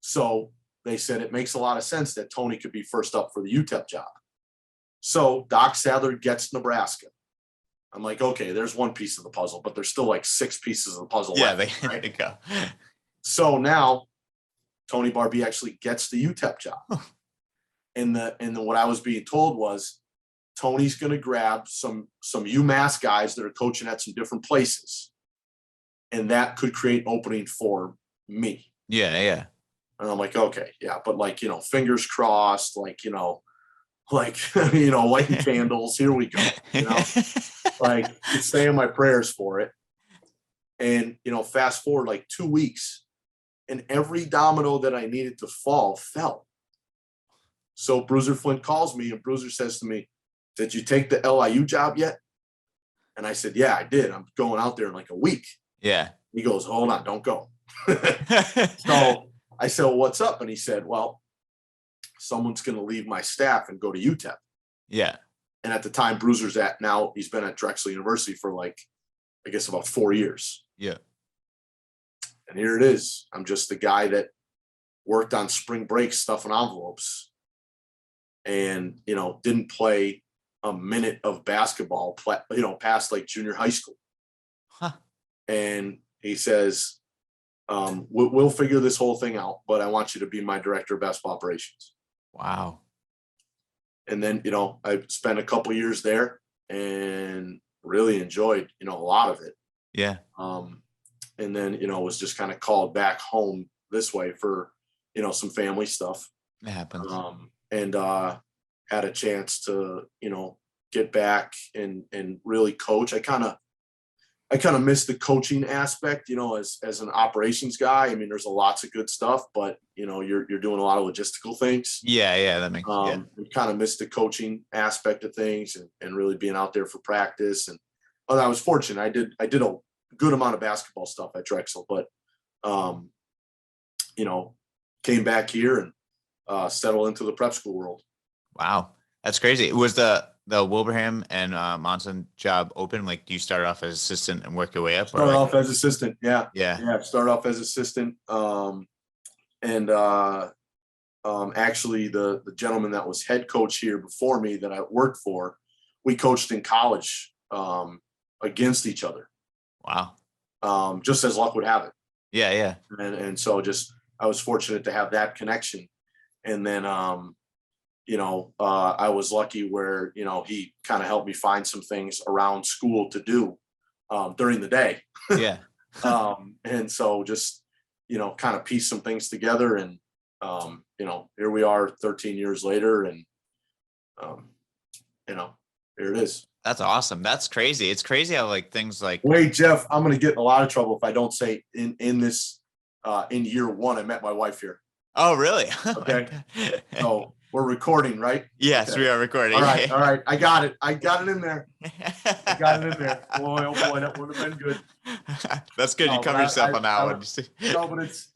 So they said it makes a lot of sense that Tony could be first up for the UTEP job. So Doc Sadler gets Nebraska. I'm like, okay, there's one piece of the puzzle, but there's still like 6 pieces of the puzzle
Yeah,
left. Right?
they go.
So now Tony Barbie actually gets the UTEP job. And what I was being told was Tony's going to grab some UMass guys that are coaching at some different places. And that could create opening for me.
Yeah, yeah.
And I'm like, okay, yeah, but like, fingers crossed, like, lighting candles, here we go, like saying my prayers for it. And, fast forward like 2 weeks and every domino that I needed to fall fell. So Bruiser Flint calls me and Bruiser says to me, did you take the LIU job yet? And I said, yeah, I did. I'm going out there in like a week.
Yeah.
He goes, hold on, don't go. So I said, well, what's up? And he said, well, someone's going to leave my staff and go to UTEP.
Yeah.
And at the time, Bruiser's he's been at Drexel University for like, I guess about 4 years.
Yeah.
And here it is. I'm just the guy that worked on spring break stuffing envelopes and, didn't play a minute of basketball, past like junior high school.
Huh.
And he says, we'll figure this whole thing out, but I want you to be my director of basketball operations.
Wow.
And then, I spent a couple years there and really enjoyed, a lot of it.
Yeah.
And then, was just kind of called back home this way for, some family stuff.
It happens.
And had a chance to, get back and really coach. I kind of missed the coaching aspect, as an operations guy. I mean, there's lots of good stuff, but you're doing a lot of logistical things.
Yeah, that makes sense.
We kind of missed the coaching aspect of things and really being out there for practice. And I was fortunate. I did a good amount of basketball stuff at Drexel, but came back here and settled into the prep school world.
Wow, that's crazy. Was the Wilbraham and Monson job open? Like, do you start off as assistant and work your way up?
Started off as assistant. Yeah. Start off as assistant. Actually, the gentleman that was head coach here before me that I worked for, we coached in college against each other.
Wow.
Just as luck would have it.
Yeah.
And so I was fortunate to have that connection. And then, I was lucky where, he kind of helped me find some things around school to do during the day.
Yeah.
And so just, kind of piece some things together and, here we are 13 years later and, here it is.
That's awesome. That's crazy. It's crazy how like things like.
Wait, Jeff, I'm going to get in a lot of trouble if I don't say in this, in year 1, I met my wife here.
Oh, really?
Okay. So we're recording, right?
Yes,
okay.
We are recording.
All right. I got it in there. Boy, oh boy, that would have been good.
That's good. You cover yourself on that one.
No, but it's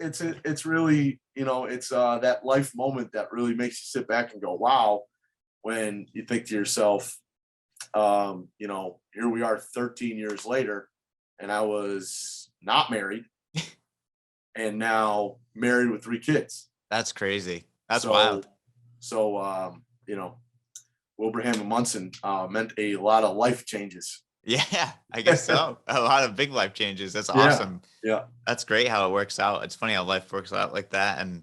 really, it's that life moment that really makes you sit back and go, wow, when you think to yourself, here we are 13 years later and I was not married and now married with 3 kids.
That's crazy. That's wild.
So, Wilbraham Monson meant a lot of life changes.
Yeah, I guess so. A lot of big life changes. That's awesome.
Yeah.
That's great how it works out. It's funny how life works out like that. And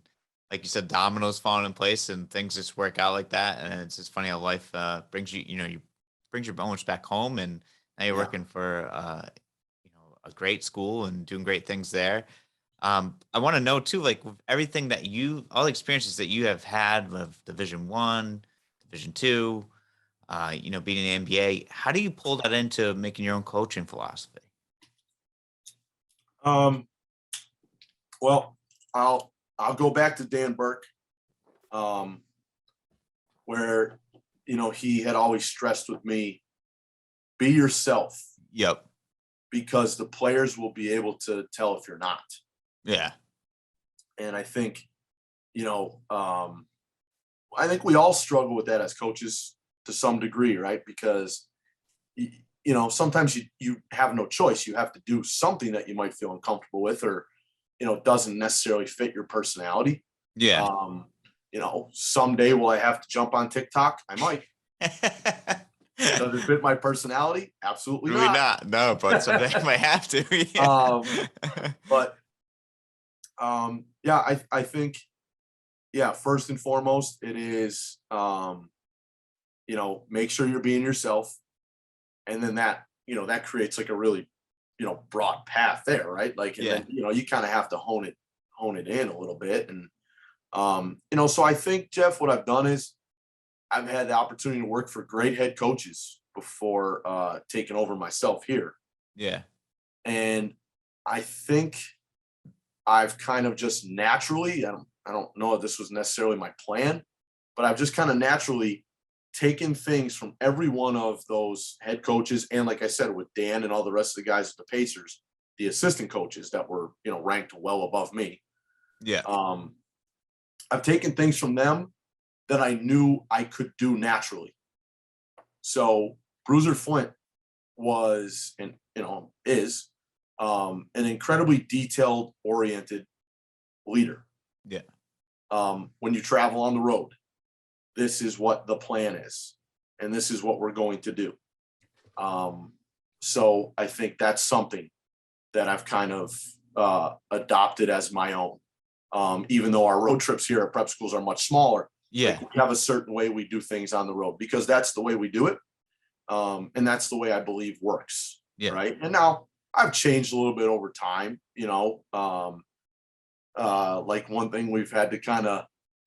like you said, dominoes falling in place and things just work out like that. And it's just funny how life brings you, brings your bones back home. And now you're working for, a great school and doing great things there. I want to know too, like with everything that all the experiences that you have had with Division I, Division II, being in the NBA, how do you pull that into making your own coaching philosophy?
Well, I'll go back to Dan Burke, where, he had always stressed with me, be yourself.
Yep.
Because the players will be able to tell if you're not.
Yeah.
And I think, I think we all struggle with that as coaches to some degree, right? Because, sometimes you have no choice. You have to do something that you might feel uncomfortable with, or, doesn't necessarily fit your personality.
Yeah.
Someday will I have to jump on TikTok? I might. Does it fit my personality? Absolutely
Really
not.
not. No, but someday I might have to.
I think, first and foremost, it is, make sure you're being yourself. And then that creates like a really, broad path there, right? Like, and then, you kind of have to hone it in a little bit. And, so I think, Jeff, what I've done is I've had the opportunity to work for great head coaches before taking over myself here.
Yeah.
And I think I've kind of just naturally, I don't know if this was necessarily my plan, but I've just kind of naturally taken things from every one of those head coaches. And like I said, with Dan and all the rest of the guys at the Pacers, the assistant coaches that were, ranked well above me.
Yeah.
I've taken things from them that I knew I could do naturally. So Bruiser Flint was, and is, an incredibly detailed oriented leader.
Yeah.
When you travel on the road, this is what the plan is, and this is what we're going to do. So I think that's something that I've kind of adopted as my own. Even though our road trips here at prep schools are much smaller,
Yeah.
we have a certain way we do things on the road because that's the way we do it. And that's the way I believe works.
Yeah.
Right. And now I've changed a little bit over time, like one thing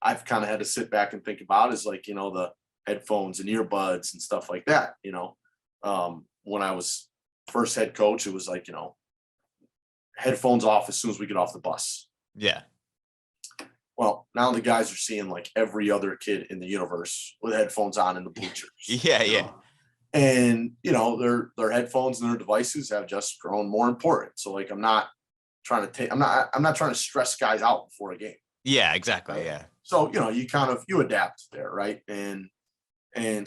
I've kind of had to sit back and think about is like, the headphones and earbuds and stuff like that. When I was first head coach, it was like, headphones off as soon as we get off the bus.
Yeah.
Well, now the guys are seeing like every other kid in the universe with headphones on in the bleachers.
Yeah. Yeah.
And their headphones and their devices have just grown more important. So like I'm not trying to stress guys out before a game.
Yeah, exactly.
Right?
Yeah.
So you adapt there, right? And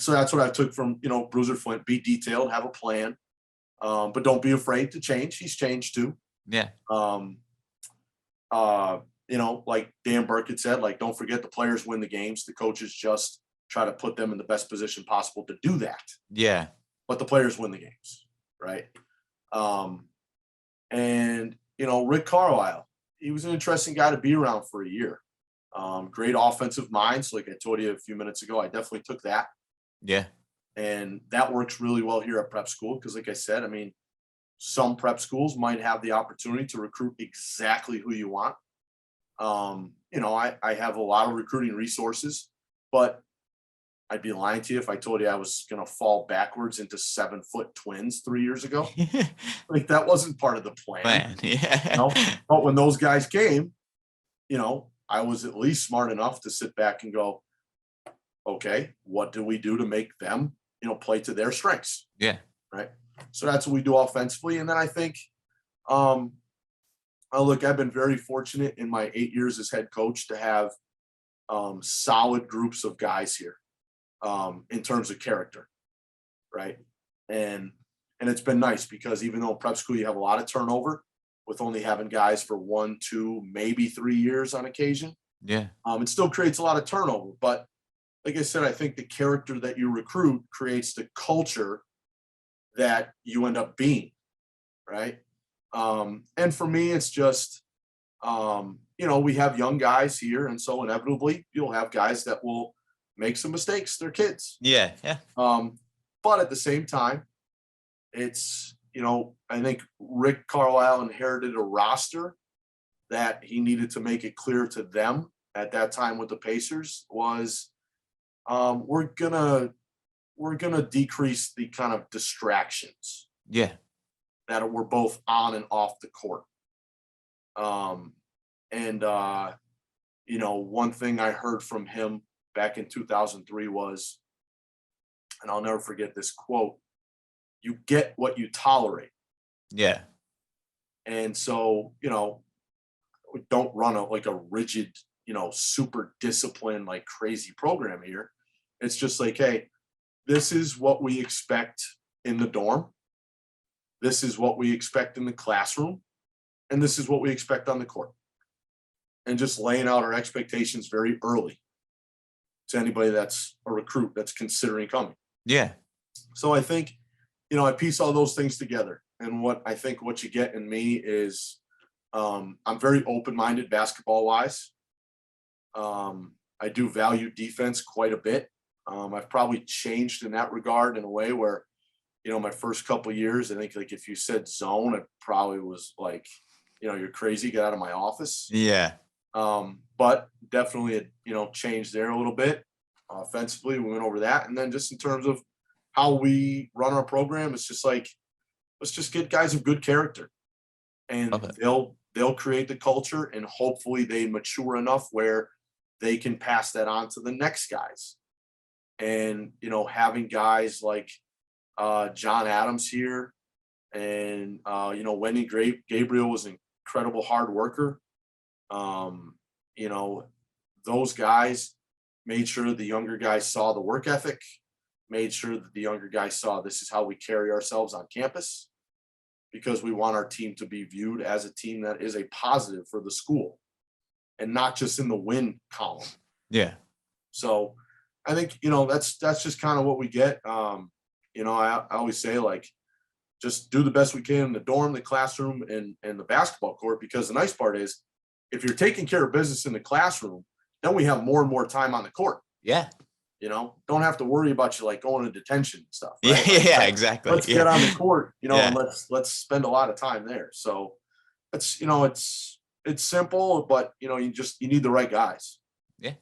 so that's what I took from Bruiser Flint. Be detailed, have a plan, but don't be afraid to change. He's changed too.
Yeah.
Like Dan Burke had said, like, don't forget the players win the games. The coaches just try to put them in the best position possible to do that.
Yeah.
But the players win the games, right? And Rick Carlisle, he was an interesting guy to be around for a year. Great offensive minds, like I told you a few minutes ago. I definitely took that.
Yeah.
And that works really well here at prep school because, like I said, some prep schools might have the opportunity to recruit exactly who you want. I have a lot of recruiting resources, but I'd be lying to you if I told you I was going to fall backwards into 7-foot twins 3 years ago. Like that wasn't part of the plan.
Yeah.
But when those guys came, I was at least smart enough to sit back and go, okay, what do we do to make them, play to their strengths?
Yeah.
Right. So that's what we do offensively. And then I think, look, I've been very fortunate in my 8 years as head coach to have solid groups of guys here in terms of character. Right. And it's been nice because even though in prep school you have a lot of turnover with only having guys for 1, 2, maybe 3 years on occasion.
Yeah.
It still creates a lot of turnover. But like I said, I think the character that you recruit creates the culture that you end up being. Right. And for me, it's just, we have young guys here. And so inevitably you'll have guys that will make some mistakes. They're kids.
Yeah. Yeah.
But at the same time, it's, I think Rick Carlisle inherited a roster that he needed to make it clear to them at that time with the Pacers was, we're gonna decrease the kind of distractions.
Yeah.
That were both on and off the court. One thing I heard from him back in 2003 was, and I'll never forget this quote, you get what you tolerate.
Yeah.
And so, we don't run a rigid, super disciplined, like crazy program here. It's just like, hey, this is what we expect in the dorm. This is what we expect in the classroom. And this is what we expect on the court. and just laying out our expectations very early to anybody that's a recruit that's considering coming.
Yeah.
So I think, I piece all those things together. And what you get in me is I'm very open-minded basketball wise. I do value defense quite a bit. I've probably changed in that regard in a way where, my first couple of years, I think like if you said zone, it probably was like, you're crazy, get out of my office.
Yeah.
But definitely it, changed there a little bit. Offensively, we went over that. And then just in terms of how we run our program, it's just like, let's just get guys of good character, and they'll create the culture, and hopefully they mature enough where they can pass that on to the next guys. And, having guys like John Adams here and, Wendy Gabriel was an incredible hard worker. Those guys made sure the younger guys saw the work ethic, made sure that the younger guys saw this is how we carry ourselves on campus, because we want our team to be viewed as a team that is a positive for the school and not just in the win column.
Yeah.
So I think, that's just kind of what we get. I always say, like, just do the best we can in the dorm, the classroom, and the basketball court, because the nice part is if you're taking care of business in the classroom, then we have more and more time on the court.
Yeah.
Don't have to worry about you like going to detention and stuff.
Right?
Yeah,
exactly.
Let's get on the court, and let's spend a lot of time there. So it's, it's simple, but you need the right guys.
Yeah.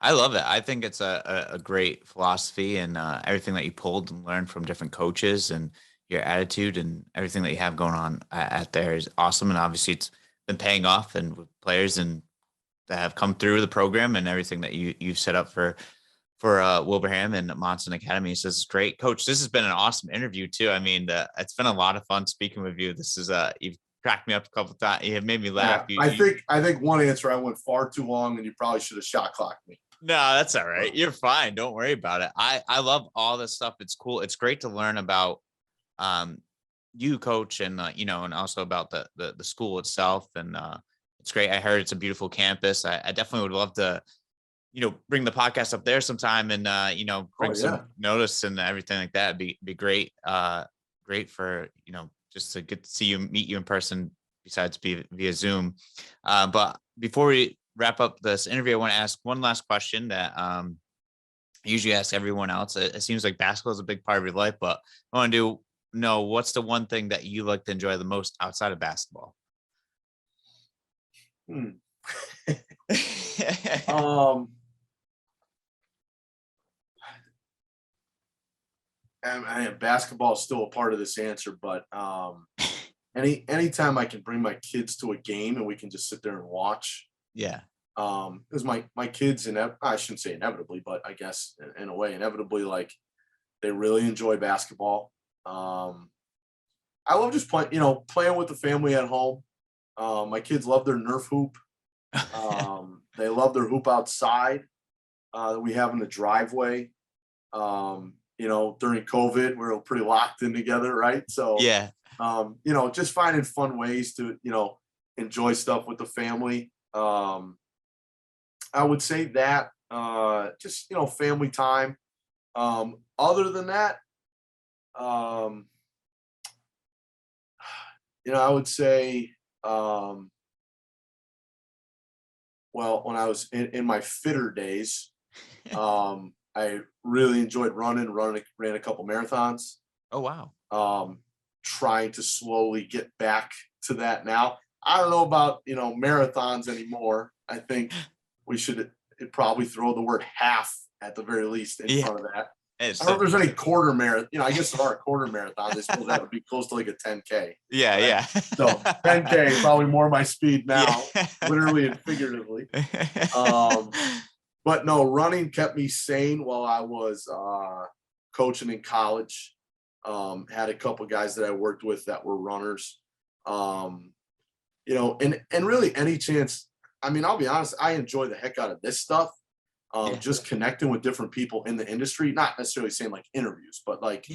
I love it. I think it's a great philosophy, and everything that you pulled and learned from different coaches, and your attitude and everything that you have going on at there is awesome. And obviously it's been paying off, and with players and that have come through the program and everything that you've set up for Wilbraham and Monson Academy. So this is great, Coach. This has been an awesome interview too. I mean, it's been a lot of fun speaking with you. This is you've cracked me up a couple of times. You have made me laugh.
Yeah, I think one answer I went far too long, and you probably should have shot clocked me.
No, that's all right. You're fine. Don't worry about it. I love all this stuff. It's cool. It's great to learn about you, Coach, and and also about the school itself. And it's great. I heard it's a beautiful campus. I definitely would love to, bring the podcast up there sometime, and bring some notice and everything like that. It'd be great. Great for just to get to see you, meet you in person, besides via Zoom. But before we wrap up this interview, I want to ask one last question that I usually ask everyone else. It seems like basketball is a big part of your life, but I want to know what's the one thing that you like to enjoy the most outside of basketball?
And basketball is still a part of this answer, but anytime I can bring my kids to a game and we can just sit there and watch.
Yeah.
Because my kids, I shouldn't say inevitably, but I guess in a way, inevitably, like, they really enjoy basketball. I love just playing with the family at home. My kids love their Nerf hoop. They love their hoop outside that we have in the driveway. During COVID, we were pretty locked in together, right? So
yeah,
just finding fun ways to enjoy stuff with the family. I would say that just family time. Other than that, I would say, well, when I was in my fitter days, I really enjoyed ran a couple marathons.
Oh, wow.
Trying to slowly get back to that now. I don't know about, marathons anymore. I think we should probably throw the word half at the very least in front of that. I don't know if there's any quarter marathon. I guess there are quarter marathons. I suppose that would be close to like a 10K.
Yeah, right? Yeah.
So 10K is probably more my speed now, literally and figuratively. But no, running kept me sane while I was coaching in college. Had a couple of guys that I worked with that were runners. And really any chance. I mean, I'll be honest, I enjoy the heck out of this stuff. Just connecting with different people in the industry, not necessarily saying like interviews, but like,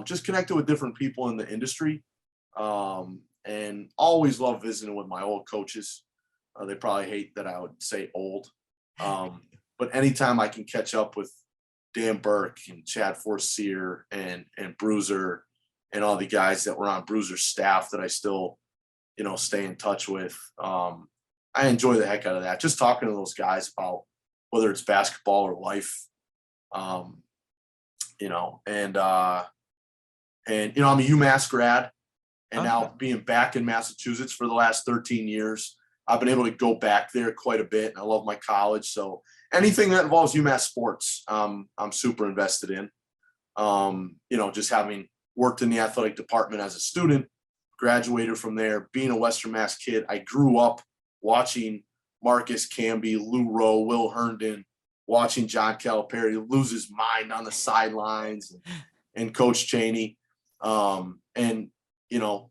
just connecting with different people in the industry. And always love visiting with my old coaches. They probably hate that I would say old. But anytime I can catch up with Dan Burke and Chad Forcier and Bruiser and all the guys that were on Bruiser's staff that I still, stay in touch with, I enjoy the heck out of that. Just talking to those guys about whether it's basketball or life, and I'm a UMass grad, and now being back in Massachusetts for the last 13 years, I've been able to go back there quite a bit, and I love my college. So anything that involves UMass sports, I'm super invested in. Just having worked in the athletic department as a student, graduated from there, being a Western Mass kid, I grew up watching Marcus Camby, Lou Rowe, Will Herndon, watching John Calipari lose his mind on the sidelines, and Coach Chaney.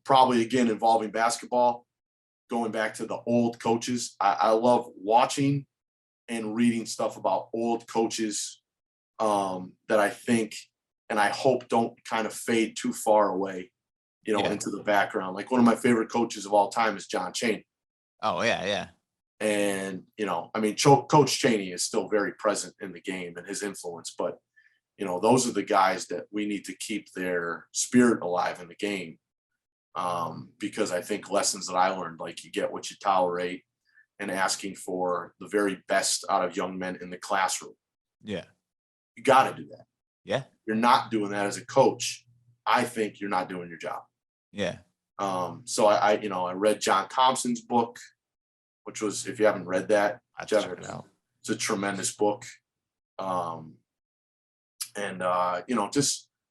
Probably again involving basketball, going back to the old coaches. I love watching and reading stuff about old coaches that I think and I hope don't kind of fade too far away, into the background. Like one of my favorite coaches of all time is John Chaney.
Oh, yeah, yeah.
And, Coach Chaney is still very present in the game and his influence, but, those are the guys that we need to keep their spirit alive in the game. Because I think lessons that I learned, like you get what you tolerate, and asking for the very best out of young men in the classroom.
Yeah.
You got to do that.
Yeah.
You're not doing that as a coach. I think you're not doing your job.
Yeah.
So I read John Thompson's book, which was, if you haven't read that,
check it out.
It's a tremendous book.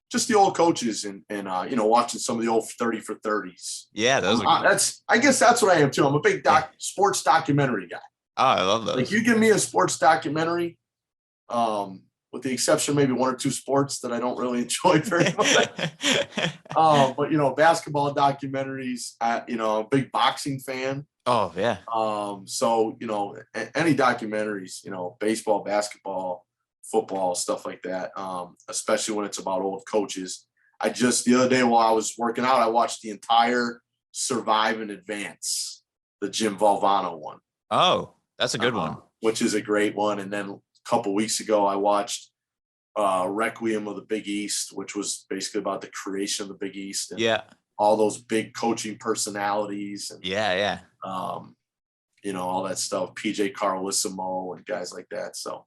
Just the old coaches and watching some of the old 30 for 30s.
Yeah, those are
I guess that's what I am too. I'm a big sports documentary guy.
Oh, I love those.
Like you give me a sports documentary, with the exception of maybe one or two sports that I don't really enjoy very much. But basketball documentaries, I'm a big boxing fan.
Oh, yeah.
So any documentaries, baseball, basketball, football, stuff like that, especially when it's about old coaches. The other day while I was working out, I watched the entire Survive and Advance, the Jim Valvano one.
Oh, that's a good one.
Which is a great one. And then a couple weeks ago, I watched Requiem of the Big East, which was basically about the creation of the Big East. And all those big coaching personalities. And, all that stuff, PJ Carlissimo and guys like that. So,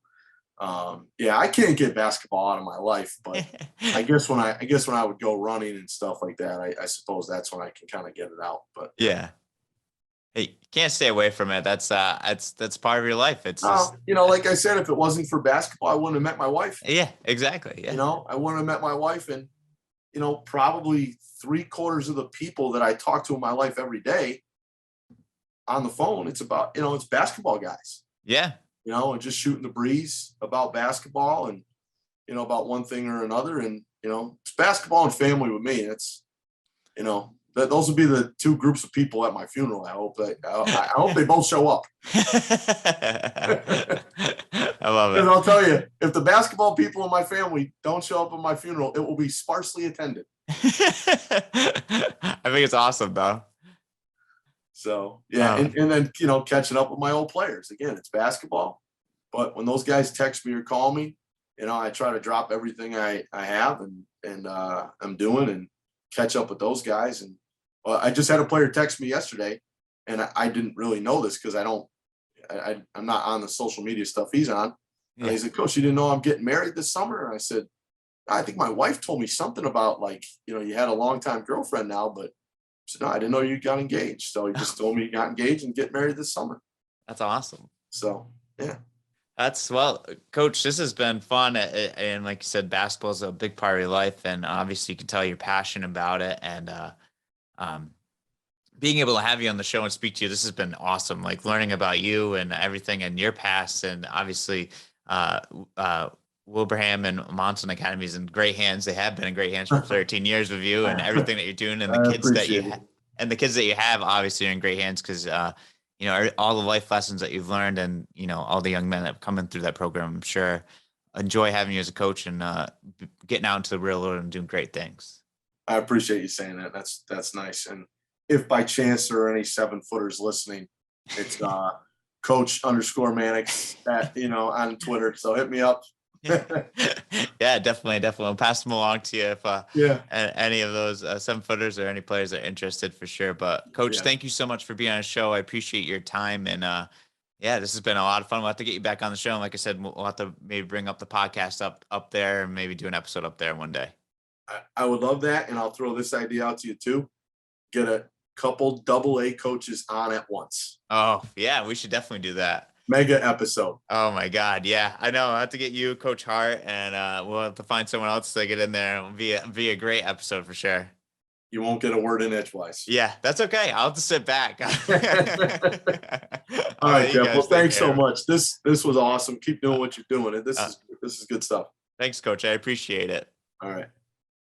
I can't get basketball out of my life, but I guess when I would go running and stuff like that, I suppose that's when I can kind of get it out. But
hey, you can't stay away from it. That's part of your life. It's
like I said, if it wasn't for basketball, I wouldn't have met my wife.
Yeah, exactly. Yeah.
I wouldn't have met my wife, and probably 3/4 of the people that I talk to in my life every day on the phone, it's about it's basketball guys.
Yeah.
And just shooting the breeze about basketball and, about one thing or another. And, it's basketball and family with me. That's, those will be the two groups of people at my funeral. I hope they both show up.
I love it.
And I'll tell you, if the basketball people in my family don't show up at my funeral, it will be sparsely attended.
I think it's awesome, though.
So, and then, catching up with my old players. Again, it's basketball. But when those guys text me or call me, I try to drop everything I have and I'm doing and catch up with those guys. And I just had a player text me yesterday, and I didn't really know this because I'm not on the social media stuff he's on. Yeah. And he said, Coach, you didn't know I'm getting married this summer? And I said, I think my wife told me something about you had a longtime girlfriend now, but no, I didn't know you got engaged. So he just told me you got engaged and get married this summer.
That's awesome.
So, yeah.
Coach, this has been fun. And like you said, basketball is a big part of your life. And obviously you can tell you're passionate about it. And being able to have you on the show and speak to you, this has been awesome. Like learning about you and everything and your past. And obviously Wilbraham and Monson Academy is in great hands. They have been in great hands for 13 years with you and everything that you're doing, and the kids that you have obviously are in great hands because all the life lessons that you've learned, and all the young men that have come in through that program, I'm sure enjoy having you as a coach and getting out into the real world and doing great things.
I appreciate you saying that. That's nice. And if by chance there are any 7-footers listening, It's Coach_Mannix on Twitter. So hit me up.
Yeah, definitely. I'll pass them along to you if
Yeah.
any of those 7-footers or any players are interested for sure. But Coach, thank you so much for being on the show. I appreciate your time, and yeah, this has been a lot of fun. We'll have to get you back on the show. And like I said, we'll have to maybe bring up the podcast up there and maybe do an episode up there one day.
I would love that, and I'll throw this idea out to you too. Get a couple AA coaches on at once.
Oh yeah, we should definitely do that.
Mega episode.
Oh my God. Yeah, I know. I have to get you, Coach Hart, and we'll have to find someone else to get in there. It'll be a great episode for sure.
You won't get a word in edgewise.
Yeah, that's okay. I'll have to sit back.
All right, Jeff. Well, thanks so much. This was awesome. Keep doing what you're doing. This is good stuff.
Thanks, Coach. I appreciate it.
All right.